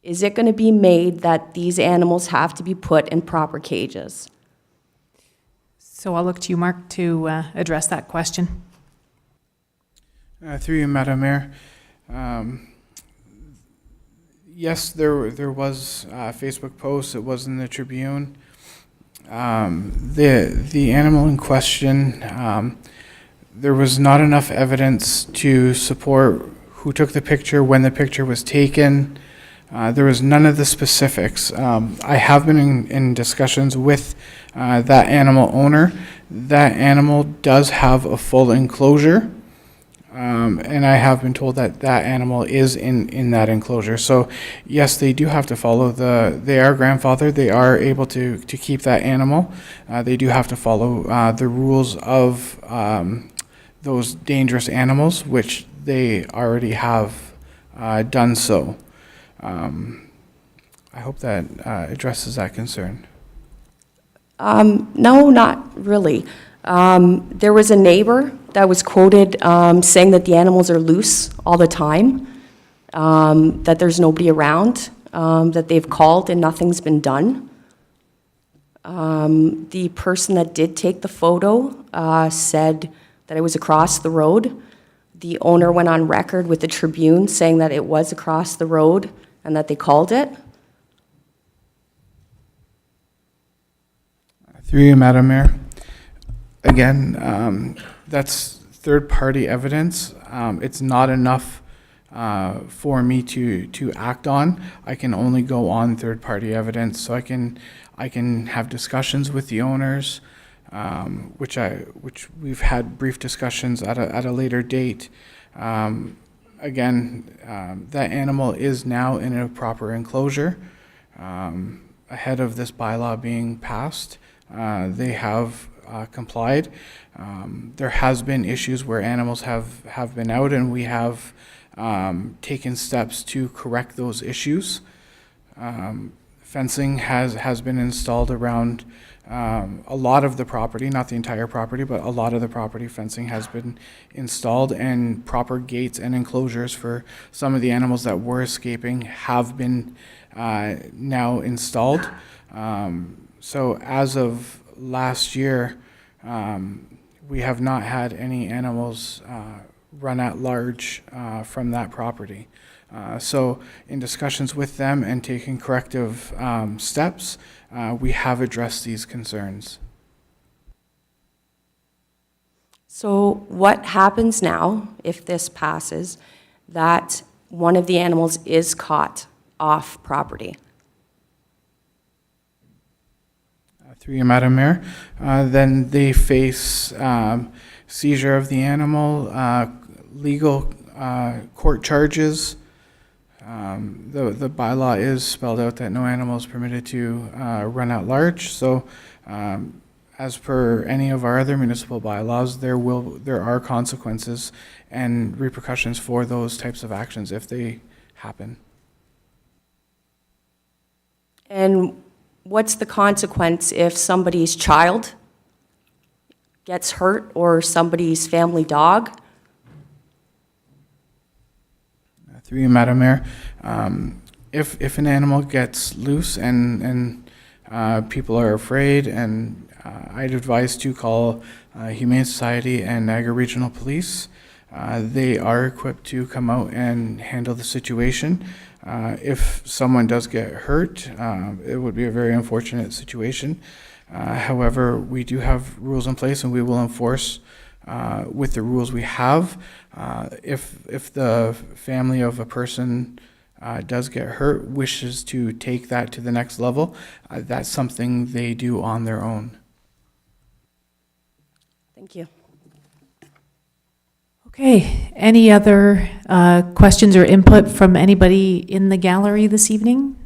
[SPEAKER 11] Is it going to be made that these animals have to be put in proper cages?
[SPEAKER 1] So I'll look to you, Mark, to address that question.
[SPEAKER 7] Through you, Madam Mayor. Yes, there was a Facebook post. It was in the Tribune. The animal in question, there was not enough evidence to support who took the picture, when the picture was taken. There was none of the specifics. I have been in discussions with that animal owner. That animal does have a full enclosure, and I have been told that that animal is in that enclosure. So yes, they do have to follow they are grandfathered. They are able to keep that animal. They do have to follow the rules of those dangerous animals, which they already have done so. I hope that addresses that concern.
[SPEAKER 11] No, not really. There was a neighbor that was quoted saying that the animals are loose all the time, that there's nobody around, that they've called and nothing's been done. The person that did take the photo said that it was across the road. The owner went on record with the Tribune saying that it was across the road and that they called it.
[SPEAKER 7] Through you, Madam Mayor. Again, that's third-party evidence. It's not enough for me to act on. I can only go on third-party evidence, so I can have discussions with the owners, which we've had brief discussions at a later date. Again, that animal is now in a proper enclosure. Ahead of this bylaw being passed, they have complied. There has been issues where animals have been out, and we have taken steps to correct those issues. Fencing has been installed around a lot of the property, not the entire property, but a lot of the property. Fencing has been installed, and proper gates and enclosures for some of the animals that were escaping have been now installed. So as of last year, we have not had any animals run at large from that property. So in discussions with them and taking corrective steps, we have addressed these concerns.
[SPEAKER 11] So what happens now if this passes, that one of the animals is caught off property?
[SPEAKER 7] Through you, Madam Mayor, then they face seizure of the animal, legal court charges. The bylaw is spelled out that no animal is permitted to run at large. So, as per any of our other municipal bylaws, there are consequences and repercussions for those types of actions if they happen.
[SPEAKER 11] And what's the consequence if somebody's child gets hurt or somebody's family dog?
[SPEAKER 7] Through you, Madam Mayor, if an animal gets loose and people are afraid, and I'd advise to call Humane Society and Niagara Regional Police. They are equipped to come out and handle the situation. If someone does get hurt, it would be a very unfortunate situation. However, we do have rules in place, and we will enforce with the rules we have. If the family of a person does get hurt, wishes to take that to the next level, that's something they do on their own.
[SPEAKER 11] Thank you.
[SPEAKER 1] Okay, any other questions or input from anybody in the gallery this evening?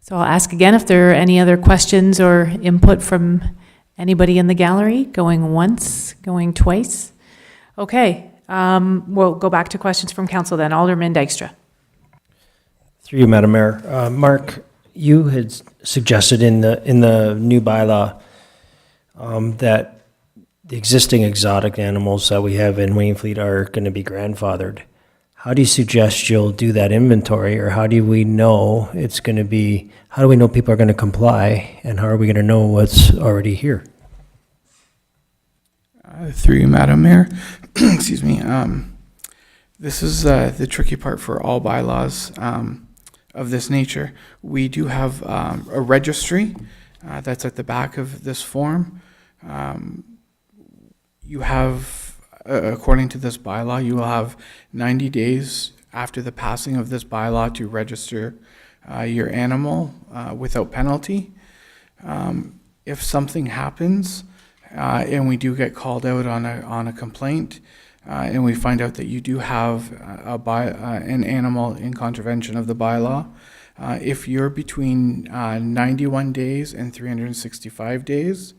[SPEAKER 1] So I'll ask again if there are any other questions or input from anybody in the gallery, going once, going twice. Okay, we'll go back to questions from council then. Alderman Dykstra.
[SPEAKER 12] Through you, Madam Mayor. Mark, you had suggested in the new bylaw that the existing exotic animals that we have in Wainfleet are going to be grandfathered. How do you suggest you'll do that inventory, or how do we know it's going to be, how do we know people are going to comply, and how are we going to know what's already here?
[SPEAKER 7] Through you, Madam Mayor. Excuse me. This is the tricky part for all bylaws of this nature. We do have a registry that's at the back of this form. You have, according to this bylaw, you will have 90 days after the passing of this bylaw to register your animal without penalty. If something happens and we do get called out on a complaint, and we find out that you do have an animal in contravention of the bylaw, if you're between 91 days and 365 days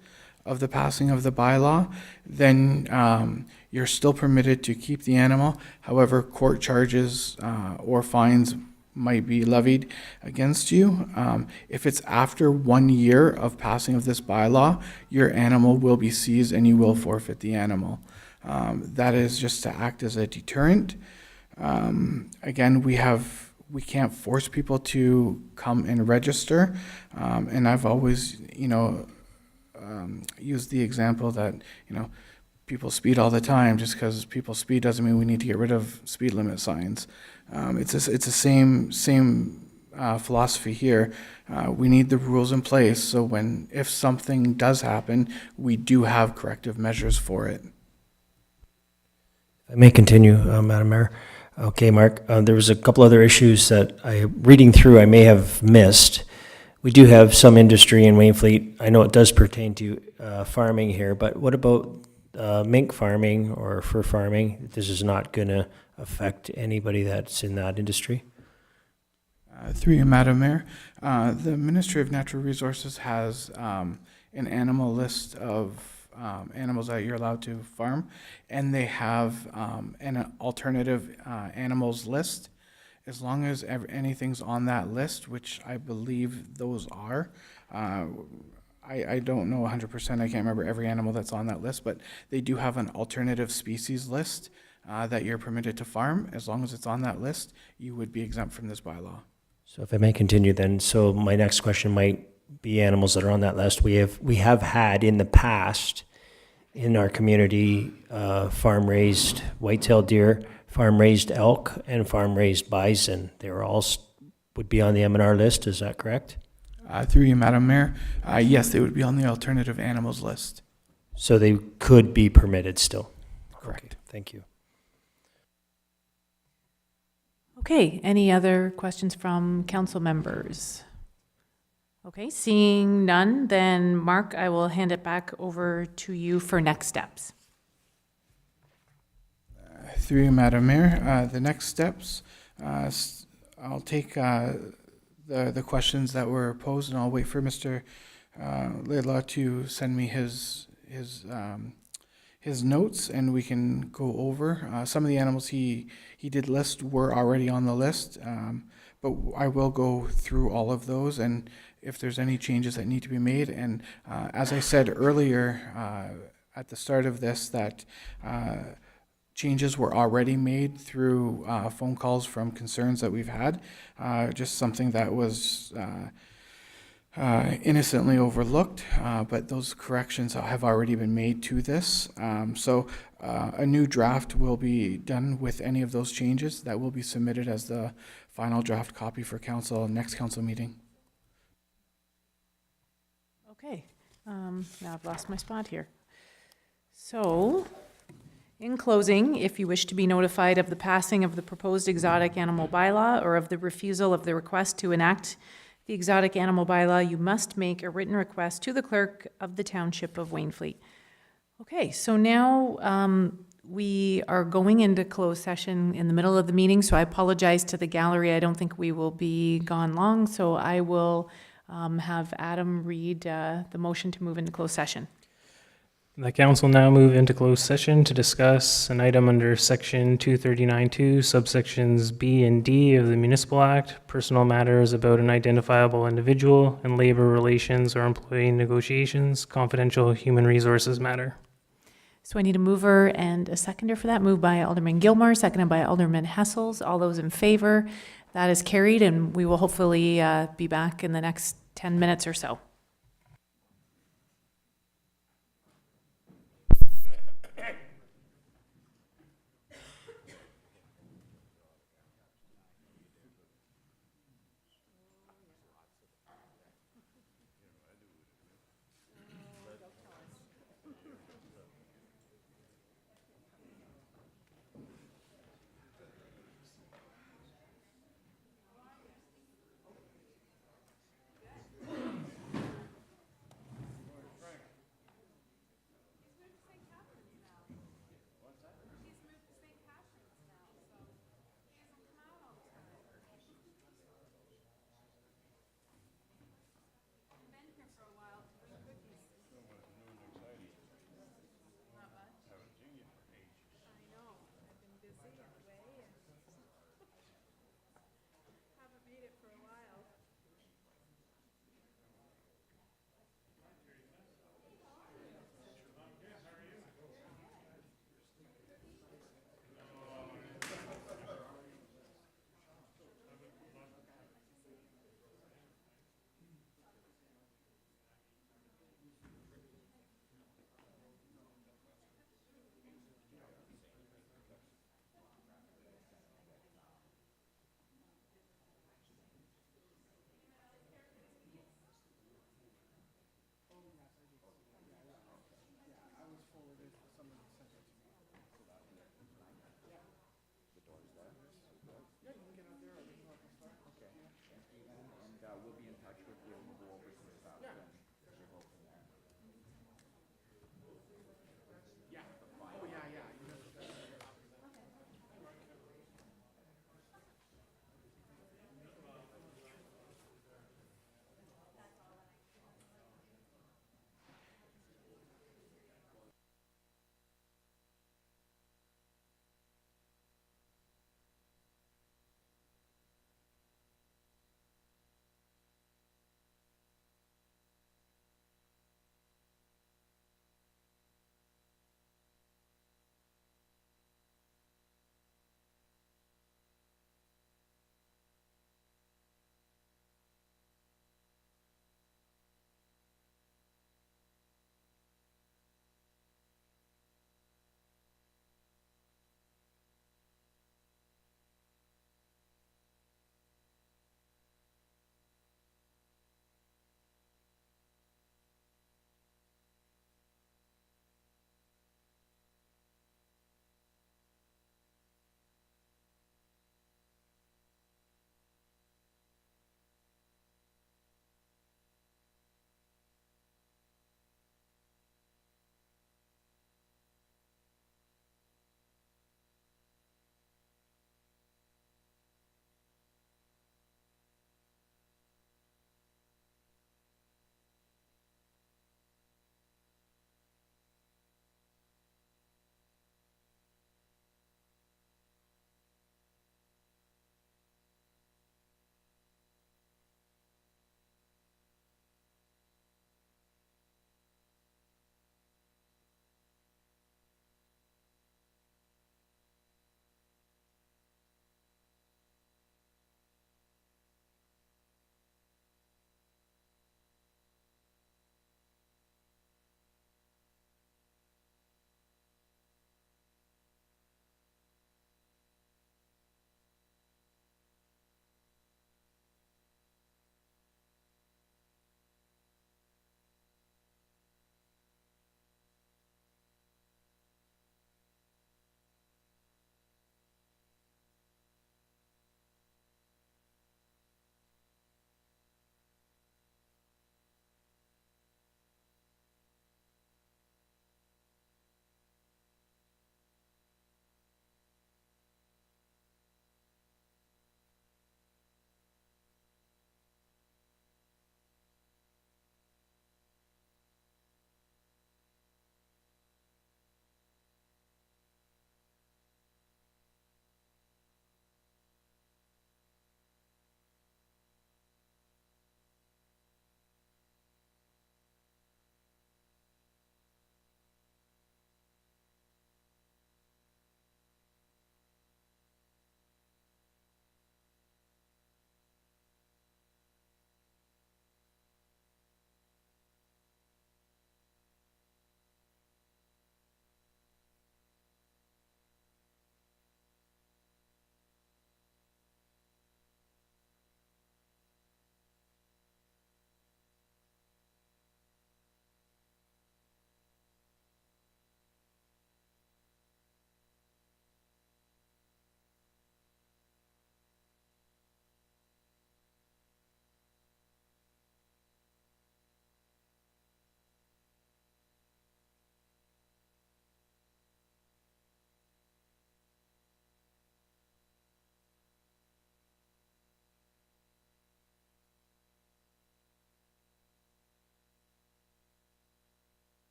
[SPEAKER 7] of the passing of the bylaw, then you're still permitted to keep the animal. However, court charges or fines might be levied against you. If it's after 1 year of passing of this bylaw, your animal will be seized and you will forfeit the animal. That is just to act as a deterrent. Again, we can't force people to come and register. And I've always, used the example that, people speed all the time. Just because people speed doesn't mean we need to get rid of speed limit signs. It's the same philosophy here. We need the rules in place so if something does happen, we do have corrective measures for it.
[SPEAKER 12] I may continue, Madam Mayor. Okay, Mark, there was a couple other issues that reading through, I may have missed. We do have some industry in Wainfleet. I know it does pertain to farming here, but what about mink farming or fur farming? This is not going to affect anybody that's in that industry?
[SPEAKER 7] Through you, Madam Mayor, the Ministry of Natural Resources has an animal list of animals that you're allowed to farm, and they have an alternative animals list. As long as anything's on that list, which I believe those are, I don't know 100%, I can't remember every animal that's on that list, but they do have an alternative species list that you're permitted to farm. As long as it's on that list, you would be exempt from this bylaw.
[SPEAKER 12] So if I may continue then, so my next question might be animals that are on that list. We have had in the past in our community farm-raised white-tailed deer, farm-raised elk, and farm-raised bison. They were all would be on the M&R list, is that correct?
[SPEAKER 7] Through you, Madam Mayor, yes, they would be on the alternative animals list.
[SPEAKER 12] So they could be permitted still?
[SPEAKER 7] Correct.
[SPEAKER 12] Okay, thank you.
[SPEAKER 1] Okay, any other questions from council members? Okay, seeing none, then Mark, I will hand it back over to you for next steps.
[SPEAKER 7] Through you, Madam Mayor, the next steps, I'll take the questions that were posed, and I'll wait for Mr. Laidlaw to send me his notes, and we can go over. Some of the animals he did list were already on the list, but I will go through all of those, and if there's any changes that need to be made. And as I said earlier at the start of this, that changes were already made through phone calls from concerns that we've had, just something that was innocently overlooked, but those corrections have already been made to this. So a new draft will be done with any of those changes that will be submitted as the final draft copy for council next council meeting.
[SPEAKER 1] Okay, now I've lost my spot here. So, in closing, if you wish to be notified of the passing of the proposed exotic animal bylaw or of the refusal of the request to enact the exotic animal bylaw, you must make a written request to the clerk of the Township of Wainfleet. Okay, so now we are going into closed session in the middle of the meeting, so I apologize to the gallery. I don't think we will be gone long, so I will have Adam read the motion to move into closed session.
[SPEAKER 6] The council now move into closed session to discuss an item under section 239.2, subsections B and D of the Municipal Act, personal matters about an identifiable individual, and labor relations or employee negotiations, confidential human resources matter.
[SPEAKER 1] So I need a mover and a seconder for that. Moved by Alderman Gilmore, seconded by Alderman Hessels. All those in favor? That is carried, and we will hopefully be back in the next 10 minutes or so.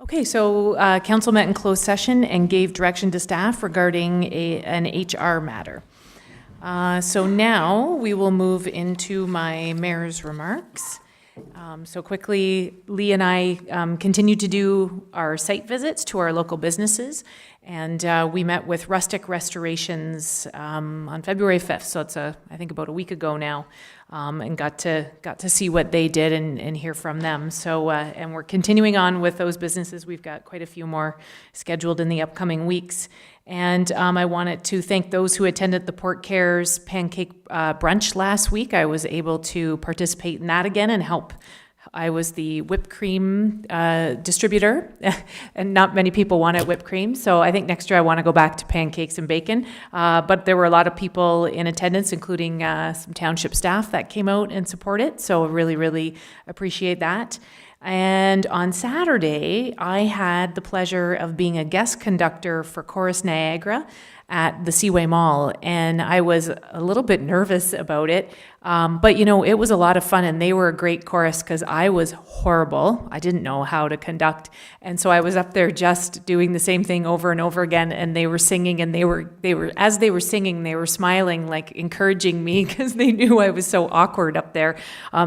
[SPEAKER 1] Okay, so council met in closed session and gave direction to staff regarding an HR matter. So now we will move into my mayor's remarks. So quickly, Lee and I continue to do our site visits to our local businesses, and we met with Rustic Restorations on February 5th, so it's I think about a week ago now, and got to see what they did and hear from them. So and we're continuing on with those businesses. We've got quite a few more scheduled in the upcoming weeks. And I wanted to thank those who attended the Port Cares Pancake Brunch last week. I was able to participate in that again and help. I was the whipped cream distributor, and not many people wanted whipped cream. So I think next year I want to go back to pancakes and bacon. But there were a lot of people in attendance, including some township staff that came out and supported. So I really, really appreciate that. And on Saturday, I had the pleasure of being a guest conductor for Chorus Niagara at the Seaway Mall, and I was a little bit nervous about it, but you know, it was a lot of fun, and they were a great chorus because I was horrible. I didn't know how to conduct, and so I was up there just doing the same thing over and over again, and they were singing, and they were as they were singing, they were smiling, like encouraging me because they knew I was so awkward up there.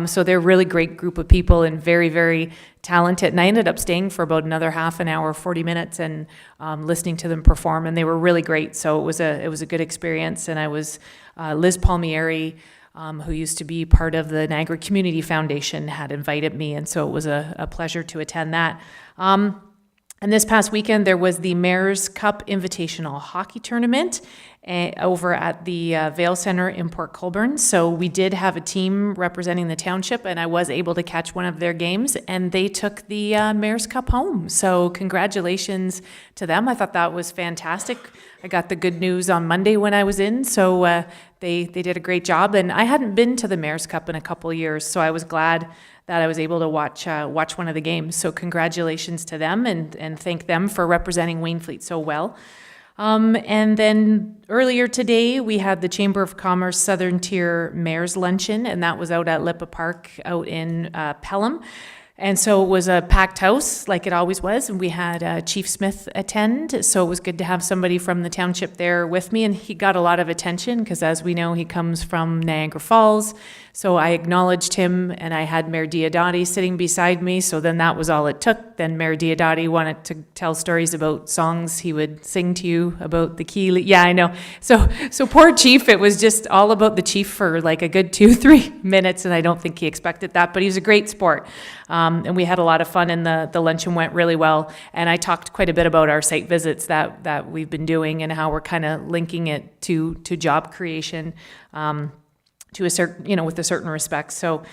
[SPEAKER 1] So they're a really great group of people and very, very talented, and I ended up staying for about another half an hour, 40 minutes, and listening to them perform, and they were really great. So it was a good experience, and I was Liz Palmieri, who used to be part of the Niagara Community Foundation, had invited me, and so it was a pleasure to attend that. And this past weekend, there was the Mayor's Cup Invitational Hockey Tournament over at the Vale Center in Port Colborne. So we did have a team representing the township, and I was able to catch one of their games, and they took the Mayor's Cup home. So congratulations to them. I thought that was fantastic. I got the good news on Monday when I was in, so they did a great job. And I hadn't been to the Mayor's Cup in a couple of years, so I was glad that I was able to watch one of the games. So congratulations to them, and thank them for representing Wainfleet so well. And then earlier today, we had the Chamber of Commerce Southern Tier Mayor's Luncheon, and that was out at Lipa Park out in Pelham. And so it was a packed house, like it always was, and we had Chief Smith attend, so it was good to have somebody from the township there with me, and he got a lot of attention, because as we know, he comes from Niagara Falls, so I acknowledged him, and I had Mayor Diodati sitting beside me, so then that was all it took. Then Mayor Diodati wanted to tell stories about songs he would sing to you about the key. Yeah, I know. So poor Chief, it was just all about the Chief for like a good 2-3 minutes, and I don't think he expected that, but he was a great sport. And we had a lot of fun, and the luncheon went really well. And I talked quite a bit about our site visits that we've been doing and how we're kind of linking it to job creation, to a certain, with a certain respect. So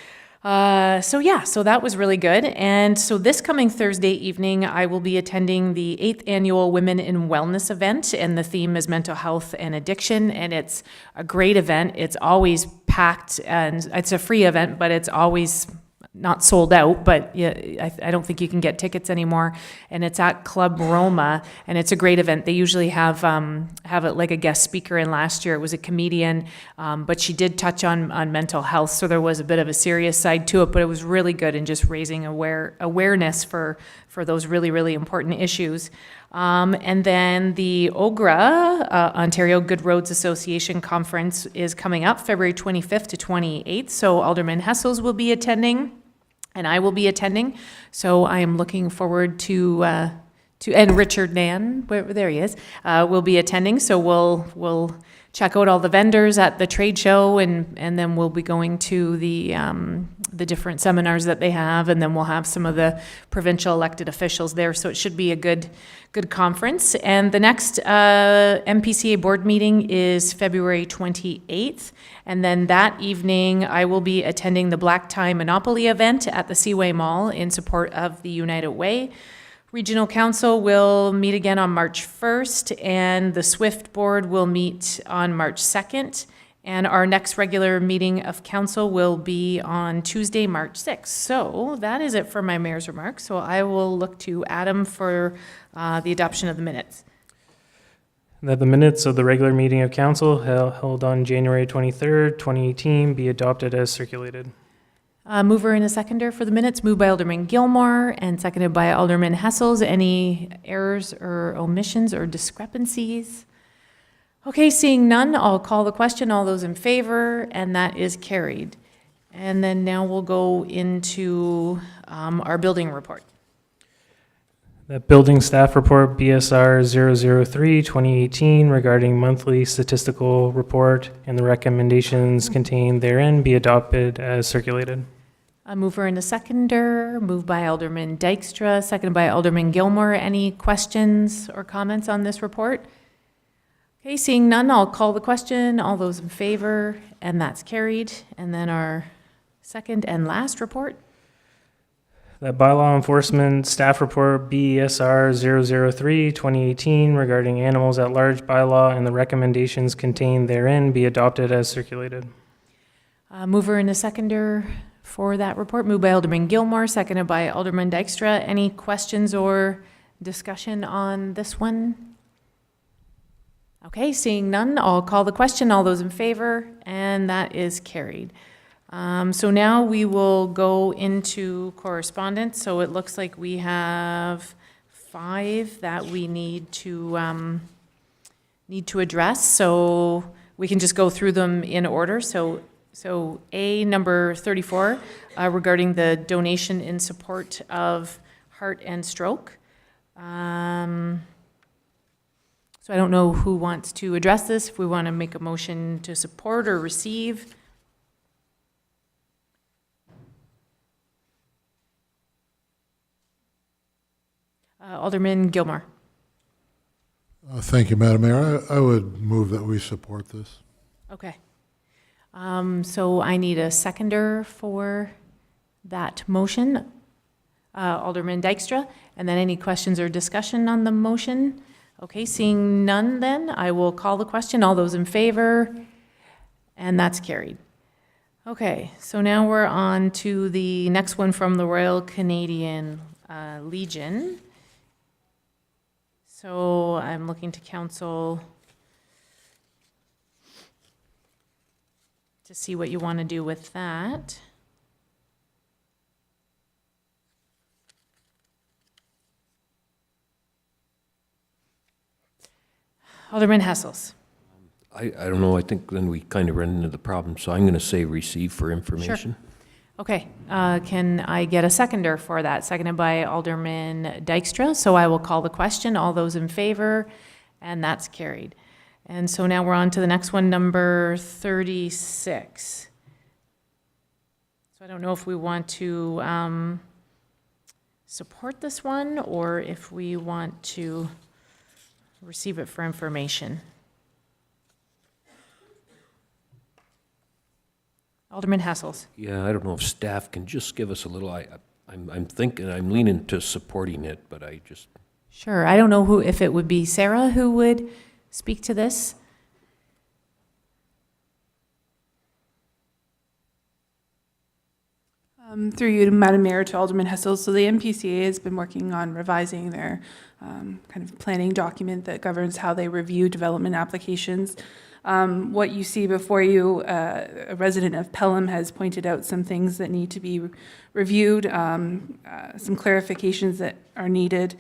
[SPEAKER 1] that was really good. And so this coming Thursday evening, I will be attending the 8th annual Women in Wellness event, and the theme is mental health and addiction. And it's a great event. It's always packed, and it's a free event, but it's always not sold out, but yeah, I don't think you can get tickets anymore. And it's at Club Roma, and it's a great event. They usually have it like a guest speaker, and last year it was a comedian, but she did touch on mental health, so there was a bit of a serious side to it, but it was really good in just raising awareness for those really, really important issues. And then the OGRA, Ontario Good Roads Association Conference, is coming up February 25th to 28th. So Alderman Hessels will be attending, and I will be attending. So I am looking forward to and Richard Nan, there he is, will be attending. So we'll check out all the vendors at the trade show, and then we'll be going to the different seminars that they have, and then we'll have some of the provincial elected officials there. So it should be a good conference. And the next MPCA board meeting is February 28th. And then that evening, I will be attending the Black Tie Monopoly event at the Seaway Mall in support of the United Way. Regional Council will meet again on March 1st, and the SWIFT board will meet on March 2nd. And our next regular meeting of council will be on Tuesday, March 6th. So that is it for my mayor's remarks. So I will look to Adam for the adoption of the minutes.
[SPEAKER 6] That the minutes of the regular meeting of council held on January 23rd, 2018 be adopted as circulated.
[SPEAKER 1] Mover and a seconder for the minutes, moved by Alderman Gilmore and seconded by Alderman Hessels. Any errors or omissions or discrepancies? Okay, seeing none, I'll call the question. All those in favor, and that is carried. And then now we'll go into our building report.
[SPEAKER 6] The building staff report BSR 003 2018 regarding monthly statistical report and the recommendations contained therein be adopted as circulated.
[SPEAKER 1] A mover and a seconder, moved by Alderman Dykstra, seconded by Alderman Gilmore. Any questions or comments on this report? Okay, seeing none, I'll call the question. All those in favor, and that's carried. And then our second and last report.
[SPEAKER 6] The bylaw enforcement staff report BSR 003 2018 regarding animals at large bylaw and the recommendations contained therein be adopted as circulated.
[SPEAKER 1] Mover and a seconder for that report, moved by Alderman Gilmore, seconded by Alderman Dykstra. Any questions or discussion on this one? Okay, seeing none, I'll call the question. All those in favor, and that is carried. So now we will go into correspondence. So it looks like we have 5 that we need to address. So we can just go through them in order. So A, number 34, regarding the donation in support of heart and stroke. So I don't know who wants to address this, if we want to make a motion to support or receive. Alderman Gilmore.
[SPEAKER 5] Thank you, Madam Mayor. I would move that we support this.
[SPEAKER 1] Okay. So I need a seconder for that motion. Alderman Dykstra. And then any questions or discussion on the motion? Okay, seeing none then, I will call the question. All those in favor? And that's carried. Okay, so now we're on to the next one from the Royal Canadian Legion. So I'm looking to council to see what you want to do with that. Alderman Hessels.
[SPEAKER 3] I don't know, I think then we kind of run into the problem, so I'm going to say receive for information.
[SPEAKER 1] Okay, can I get a seconder for that? Seconded by Alderman Dykstra. So I will call the question. All those in favor, and that's carried. And so now we're on to the next one, number 36. So I don't know if we want to support this one or if we want to receive it for information. Alderman Hessels.
[SPEAKER 3] Yeah, I don't know if staff can just give us a little, I'm thinking, I'm leaning to supporting it, but I just.
[SPEAKER 1] Sure, I don't know who, if it would be Sarah who would speak to this.
[SPEAKER 13] Through you, Madam Mayor, to Alderman Hessel. So the MPCA has been working on revising their kind of planning document that governs how they review development applications. What you see before you, a resident of Pelham has pointed out some things that need to be reviewed, some clarifications that are needed,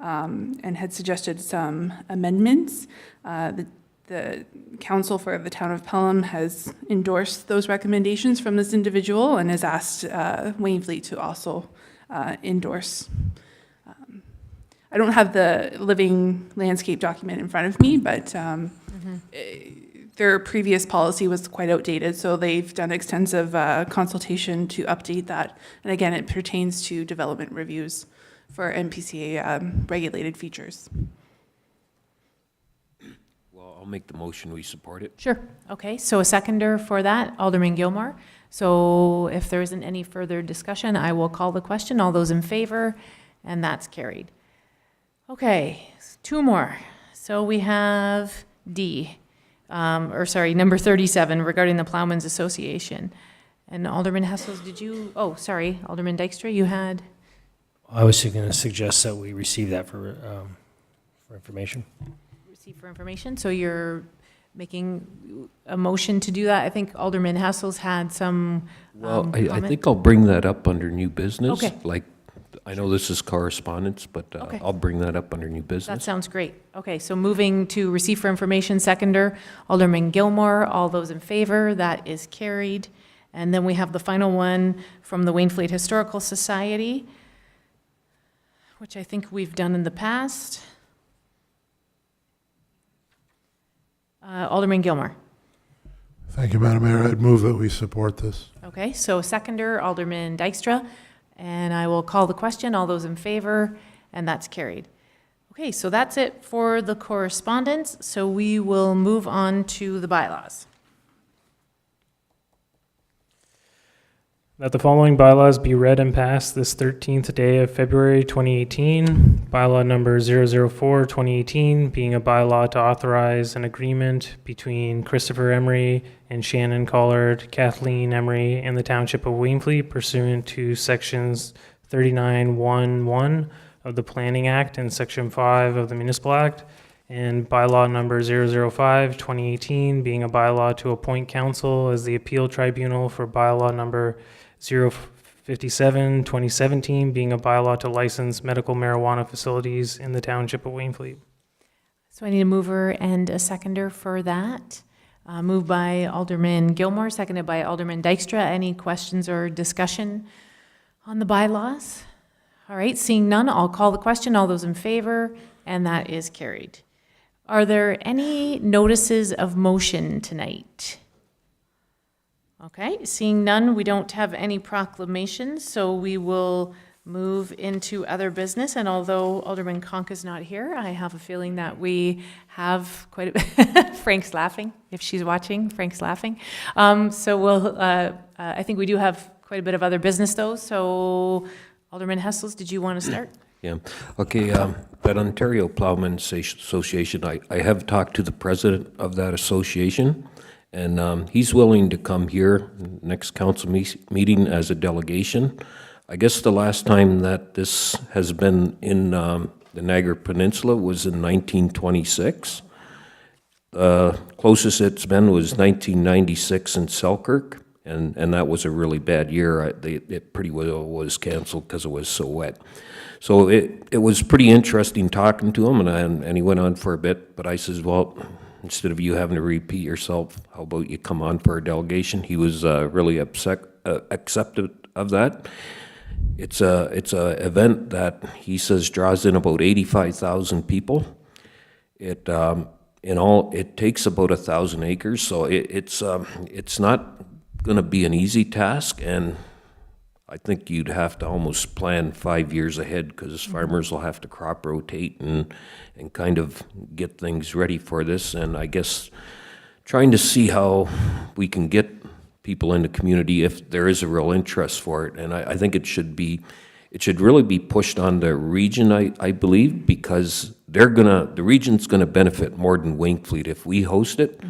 [SPEAKER 13] and had suggested some amendments. The council for the town of Pelham has endorsed those recommendations from this individual and has asked Wainfleet to also endorse. I don't have the living landscape document in front of me, but their previous policy was quite outdated, so they've done extensive consultation to update that. And again, it pertains to development reviews for NPCA regulated features.
[SPEAKER 3] I'll make the motion, we support it.
[SPEAKER 1] Sure. Okay, so a seconder for that, Alderman Gilmore. So if there isn't any further discussion, I will call the question. All those in favor, and that's carried. Okay, 2 more. So we have D, number 37, regarding the Plowmen's Association. And Alderman Hessels, did you, Alderman Dykstra, you had?
[SPEAKER 12] I was going to suggest that we receive that for information.
[SPEAKER 1] Receive for information. So you're making a motion to do that? I think Alderman Hessel's had some
[SPEAKER 3] Well, I
[SPEAKER 1] comment.
[SPEAKER 3] think I'll bring that up under new business.
[SPEAKER 1] Okay.
[SPEAKER 3] Like, I know this is correspondence, but
[SPEAKER 1] Okay.
[SPEAKER 3] I'll bring that up under new
[SPEAKER 1] That
[SPEAKER 3] business.
[SPEAKER 1] sounds great. Okay, so moving to receive for information, seconder, Alderman Gilmore. All those in favor, that is carried. And then we have the final one from the Wainfleet Historical Society, which I think we've done in the past. Alderman Gilmore.
[SPEAKER 5] Thank you, Madam Mayor. I'd move that we support this.
[SPEAKER 1] Okay, so seconder, Alderman Dykstra, and I will call the question. All those in favor, and that's carried. Okay, so that's it for the correspondence. So we will move on to the bylaws.
[SPEAKER 6] That the following bylaws be read and passed this 13th day of February 2018. Bylaw number 004, 2018, being a bylaw to authorize an agreement between Christopher Emery and Shannon Collard, Kathleen Emery, and the Township of Wainfleet pursuant to sections 39(1)(1) of the Planning Act and section 5 of the Municipal Act. And bylaw number 005, 2018, being a bylaw to appoint counsel as the appeal tribunal for bylaw number 057, 2017, being a bylaw to license medical marijuana facilities in the Township of Wainfleet.
[SPEAKER 1] So I need a mover and a seconder for that. Moved by Alderman Gilmore, seconded by Alderman Dykstra. Any questions or discussion on the bylaws? All right, seeing none, I'll call the question. All those in favor, and that is carried. Are there any notices of motion tonight? Okay, seeing none, we don't have any proclamations, so we will move into other business. And although Alderman Conk is not here, I have a feeling that we have quite a bit. Frank's laughing. If she's watching, Frank's laughing. So we'll, I think we do have quite a bit of other business though. So Alderman Hessels, did you want to start?
[SPEAKER 3] Yeah. Okay, that Ontario Plowmen Association, I have talked to the president of that association, and he's willing to come here next council meeting as a delegation. I guess the last time that this has been in the Niagara Peninsula was in 1926. Closest it's been was 1996 in Selkirk, and that was a really bad year. It pretty well was canceled because it was so wet. So it was pretty interesting talking to him, and he went on for a bit, but I says, well, instead of you having to repeat yourself, how about you come on for a delegation? He was really accepted of that. It's a event that he says draws in about 85,000 people. It in all it takes about 1,000 acres, so it's not going to be an easy task, and I think you'd have to almost plan 5 years ahead because farmers will have to crop rotate and kind of get things ready for this. And I guess trying to see how we can get people in the community if there is a real interest for it. And I think it should really be pushed on the region, I believe, because the region's gonna benefit more than Wainfleet. If we host it,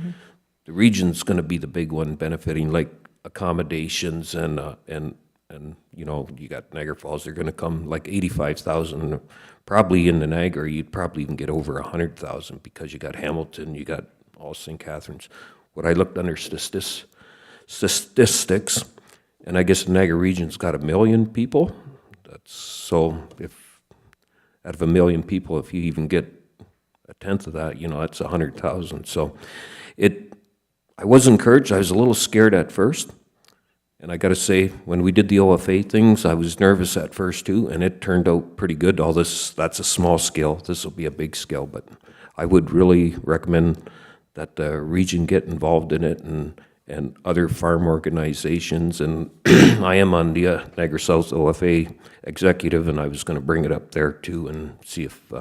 [SPEAKER 3] the region's gonna be the big one benefiting, like accommodations and you know, you got Niagara Falls, they're gonna come like 85,000, probably in the Niagara, you'd probably even get over 100,000 because you got Hamilton, you got all St. Catharines. What I looked under statistics, and I guess the Niagara region's got 1 million people. So if out of 1 million people, if you even get a tenth of that, you know, that's 100,000. So I was encouraged. I was a little scared at first. And I got to say, when we did the OFA things, I was nervous at first too, and it turned out pretty good. That's a small scale. This will be a big scale, but I would really recommend that the region get involved in it and other farm organizations. And I am on the Niagara South OFA executive, and I was going to bring it up there too and see if,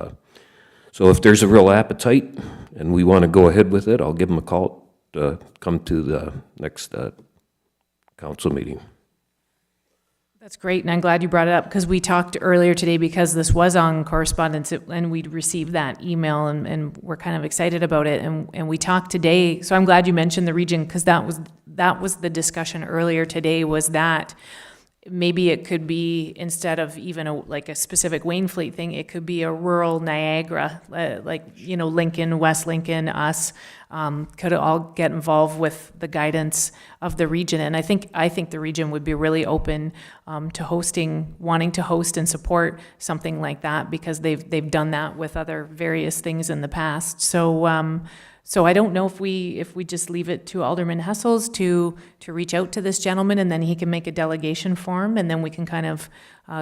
[SPEAKER 3] so if there's a real appetite and we want to go ahead with it, I'll give them a call to come to the next council meeting.
[SPEAKER 1] That's great, and I'm glad you brought it up because we talked earlier today because this was on correspondence and we'd received that email and we're kind of excited about it. And we talked today, so I'm glad you mentioned the region because that was the discussion earlier today was that maybe it could be, instead of even like a specific Wainfleet thing, it could be a rural Niagara, like, you know, Lincoln, West Lincoln, us, could all get involved with the guidance of the region. And I think the region would be really open to wanting to host and support something like that, because they've done that with other various things in the past. So I don't know if we just leave it to Alderman Hessels to reach out to this gentleman, and then he can make a delegation form, and then we can kind of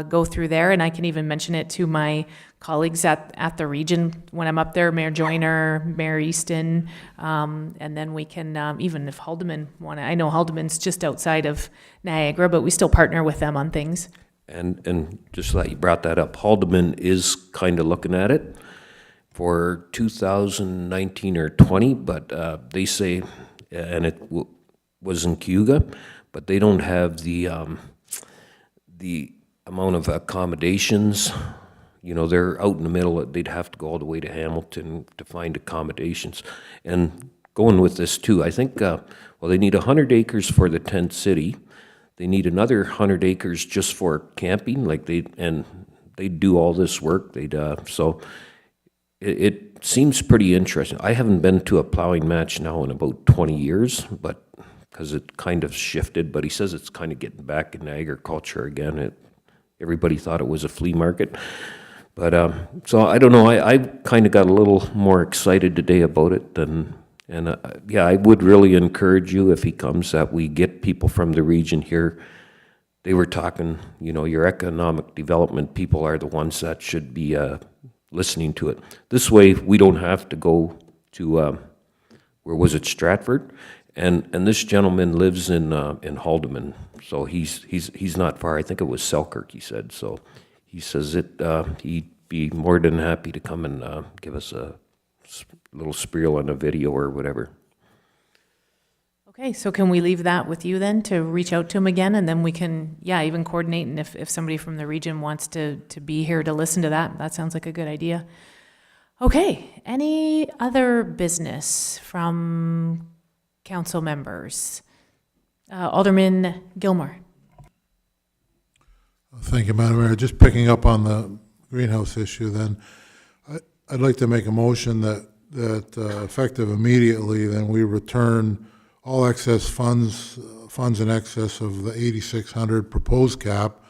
[SPEAKER 1] go through there. And I can even mention it to my colleagues at the region when I'm up there, Mayor Joyner, Mayor Easton, and then we can, even if Haldeman I know Haldeman's just outside of Niagara, but we still partner with them on things.
[SPEAKER 3] And just that you brought that up, Haldeman is kind of looking at it for 2019 or 20, but they say, and it was in Cayuga, but they don't have the amount of accommodations. You know, they're out in the middle. They'd have to go all the way to Hamilton to find accommodations. And going with this too, I think, well, they need 100 acres for the tent city. They need another 100 acres just for camping, like they do all this work. So it seems pretty interesting. I haven't been to a plowing match now in about 20 years, but because it kind of shifted, but he says it's kind of getting back into agriculture again. Everybody thought it was a flea market. But, so I don't know, I kind of got a little more excited today about it yeah, I would really encourage you, if he comes, that we get people from the region here. They were talking, you know, your economic development people are the ones that should be listening to it. This way, we don't have to go to, where was it, Stratford? And this gentleman lives in Haldeman, so he's not far. I think it was Selkirk, he said. So he says he'd be more than happy to come and give us a little spiel on a video or whatever.
[SPEAKER 1] Okay, so can we leave that with you then, to reach out to him again, and then we can, yeah, even coordinate, and if somebody from the region wants to be here to listen to that sounds like a good idea. Okay, any other business from council members? Alderman Gilmore.
[SPEAKER 5] Thank you, Madam Mayor. Just picking up on the greenhouse issue then, I'd like to make a motion that effective immediately, then we return all excess funds in excess of the 8,600 proposed cap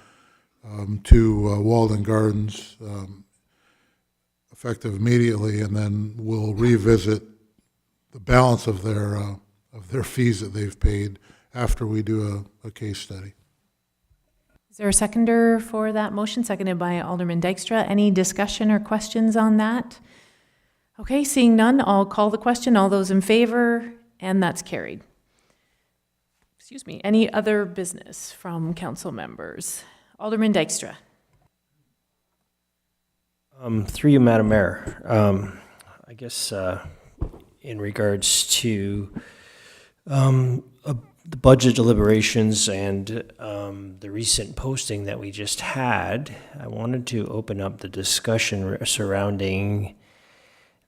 [SPEAKER 5] to Walden Gardens, effective immediately, and then we'll revisit the balance of their fees that they've paid after we do a case study.
[SPEAKER 1] Is there a seconder for that motion? Seconded by Alderman Dykstra. Any discussion or questions on that? Okay, seeing none, I'll call the question. All those in favor, and that's carried. Excuse me. Any other business from council members? Alderman Dykstra.
[SPEAKER 12] Through you, Madam Mayor, I guess in regards to the budget deliberations and the recent posting that we just had, I wanted to open up the discussion surrounding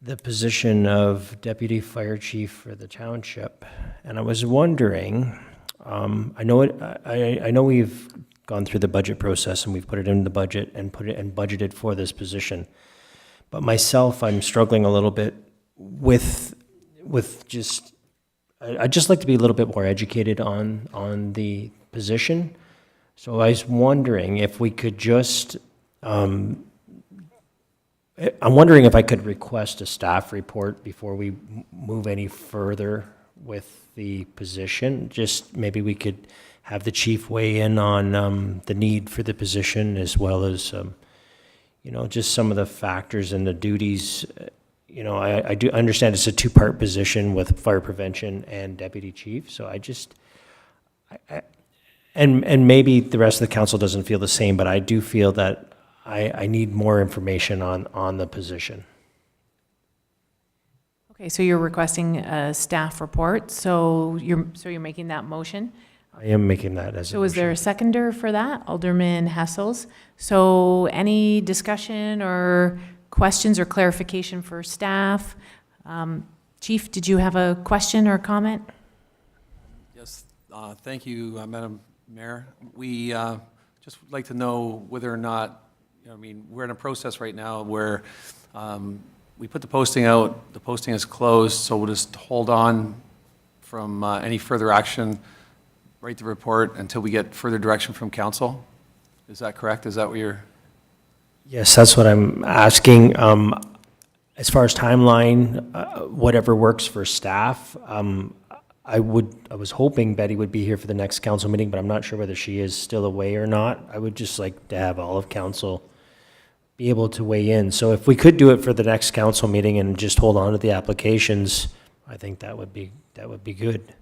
[SPEAKER 12] the position of Deputy Fire Chief for the township. And I was wondering, I know we've gone through the budget process and we've put it in the budget and budgeted for this position. But myself, I'm struggling a little bit with just, I'd just like to be a little bit more educated on the position. So I was wondering if we could just, I'm wondering if I could request a staff report before we move any further with the position. Just maybe we could have the chief weigh in on the need for the position, as well as, just some of the factors and the duties. I do understand it's a two-part position with fire prevention and deputy chief. So and maybe the rest of the council doesn't feel the same, but I do feel that I need more information on the position.
[SPEAKER 1] Okay, so you're requesting a staff report. So you're making that motion.
[SPEAKER 12] I am making that as a motion.
[SPEAKER 1] So is there a seconder for that? Alderman Hessels. So any discussion or questions or clarification for staff? Chief, did you have a question or comment?
[SPEAKER 14] Yes, thank you, Madam Mayor. We just would like to know whether or not, I mean, we're in a process right now where we put the posting out, the posting is closed, so we'll just hold on from any further action, write the report until we get further direction from council. Is that correct? Is that what you're?
[SPEAKER 12] Yes, that's what I'm asking. As far as timeline, whatever works for staff, I was hoping Betty would be here for the next council meeting, but I'm not sure whether she is still away or not. I would just like to have all of council be able to weigh in. So if we could do it for the next council meeting and just hold on to the applications, I think that would be good.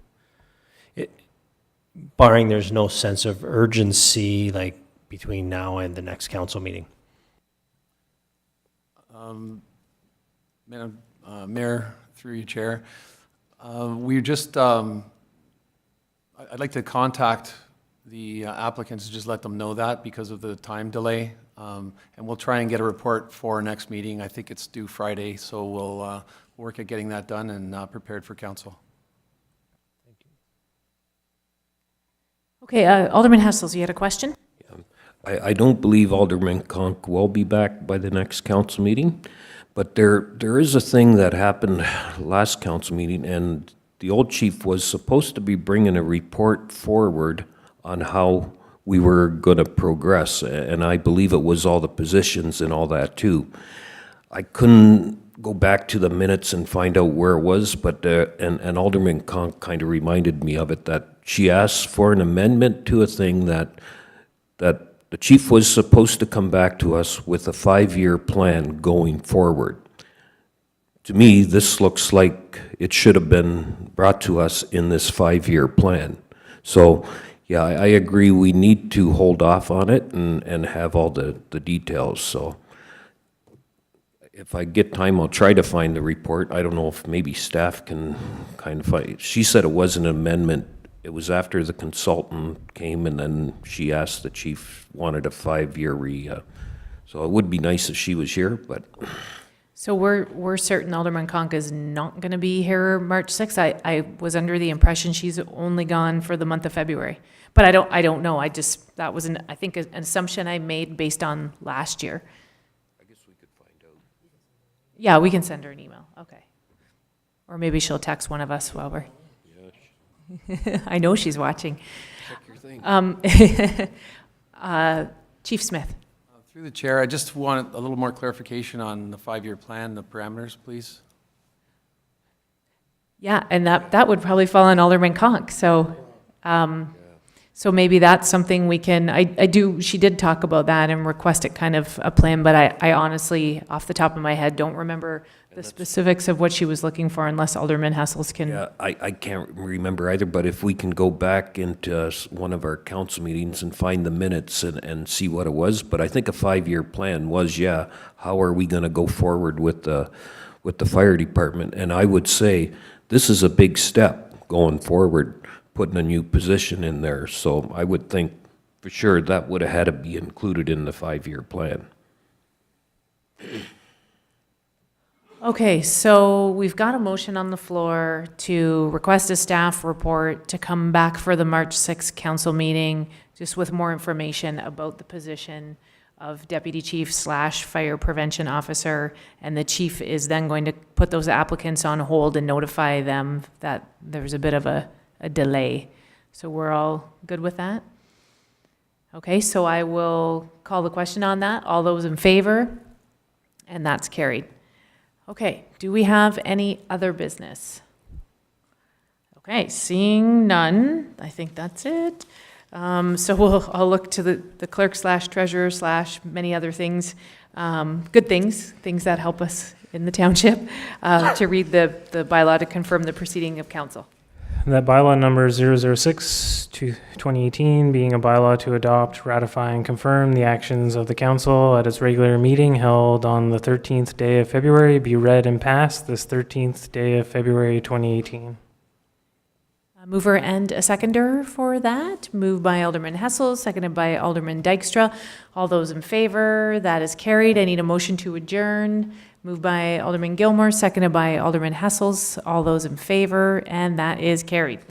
[SPEAKER 12] Barring there's no sense of urgency, like between now and the next council meeting.
[SPEAKER 14] Madam Mayor, through you, Chair, we just, I'd like to contact the applicants to just let them know that because of the time delay. And we'll try and get a report for our next meeting. I think it's due Friday, so we'll work at getting that done and prepared for council.
[SPEAKER 1] Okay, Alderman Hessels, you had a question?
[SPEAKER 3] I don't believe Alderman Conk will be back by the next council meeting, but there is a thing that happened last council meeting, and the old chief was supposed to be bringing a report forward on how we were going to progress, and I believe it was all the positions and all that too. I couldn't go back to the minutes and find out where it was, but and Alderman Conk kind of reminded me of it, that she asked for an amendment to a thing that the chief was supposed to come back to us with a 5-year plan going forward. To me, this looks like it should have been brought to us in this 5-year plan. So, yeah, I agree we need to hold off on it and have all the details. So if I get time, I'll try to find the report. I don't know if maybe staff can kind of find. She said it was an amendment. It was after the consultant came, and then she asked the chief, wanted a 5-year so it would be nice if she was here, but.
[SPEAKER 1] So we're certain Alderman Conk is not going to be here March 6th. I was under the impression she's only gone for the month of February, but I don't know. That was I think an assumption I made based on last year.
[SPEAKER 3] I guess we could find out.
[SPEAKER 1] Yeah, we can send her an email. Okay, or maybe she'll text one of us while we're. I know she's watching.
[SPEAKER 3] Check your thing.
[SPEAKER 1] Chief Smith.
[SPEAKER 14] Through the chair, I just want a little more clarification on the 5-year plan, the parameters, please.
[SPEAKER 1] Yeah, and that would probably fall on Alderman Conk. So, so maybe that's something we can. She did talk about that and requested kind of a plan, but I honestly, off the top of my head, don't remember the specifics of what she was looking for, unless Alderman Hessels can.
[SPEAKER 3] Yeah, I can't remember either, but if we can go back into one of our council meetings and find the minutes and see what it was. But I think a 5-year plan was, how are we going to go forward with the fire department? And I would say this is a big step going forward, putting a new position in there. So I would think for sure that would have had to be included in the 5-year plan.
[SPEAKER 1] Okay, so we've got a motion on the floor to request a staff report to come back for the March 6th council meeting, just with more information about the position of deputy chief / fire prevention officer. And the chief is then going to put those applicants on hold and notify them that there's a bit of a delay. So we're all good with that? Okay, so I will call the question on that. All those in favor? And that's carried. Okay, do we have any other business? Okay, seeing none, I think that's it. So I'll look to the clerk / treasurer / many other things, good things that help us in the township, to read the bylaw to confirm the proceeding of council.
[SPEAKER 6] That bylaw number 006/2018 being a bylaw to adopt, ratify, and confirm the actions of the council at its regular meeting held on the 13th day of February be read and passed this 13th day of February 2018.
[SPEAKER 1] A mover and a seconder for that. Moved by Alderman Hessel, seconded by Alderman Dykstra. All those in favor, that is carried. I need a motion to adjourn. Moved by Alderman Gilmore, seconded by Alderman Hessels. All those in favor, and that is carried.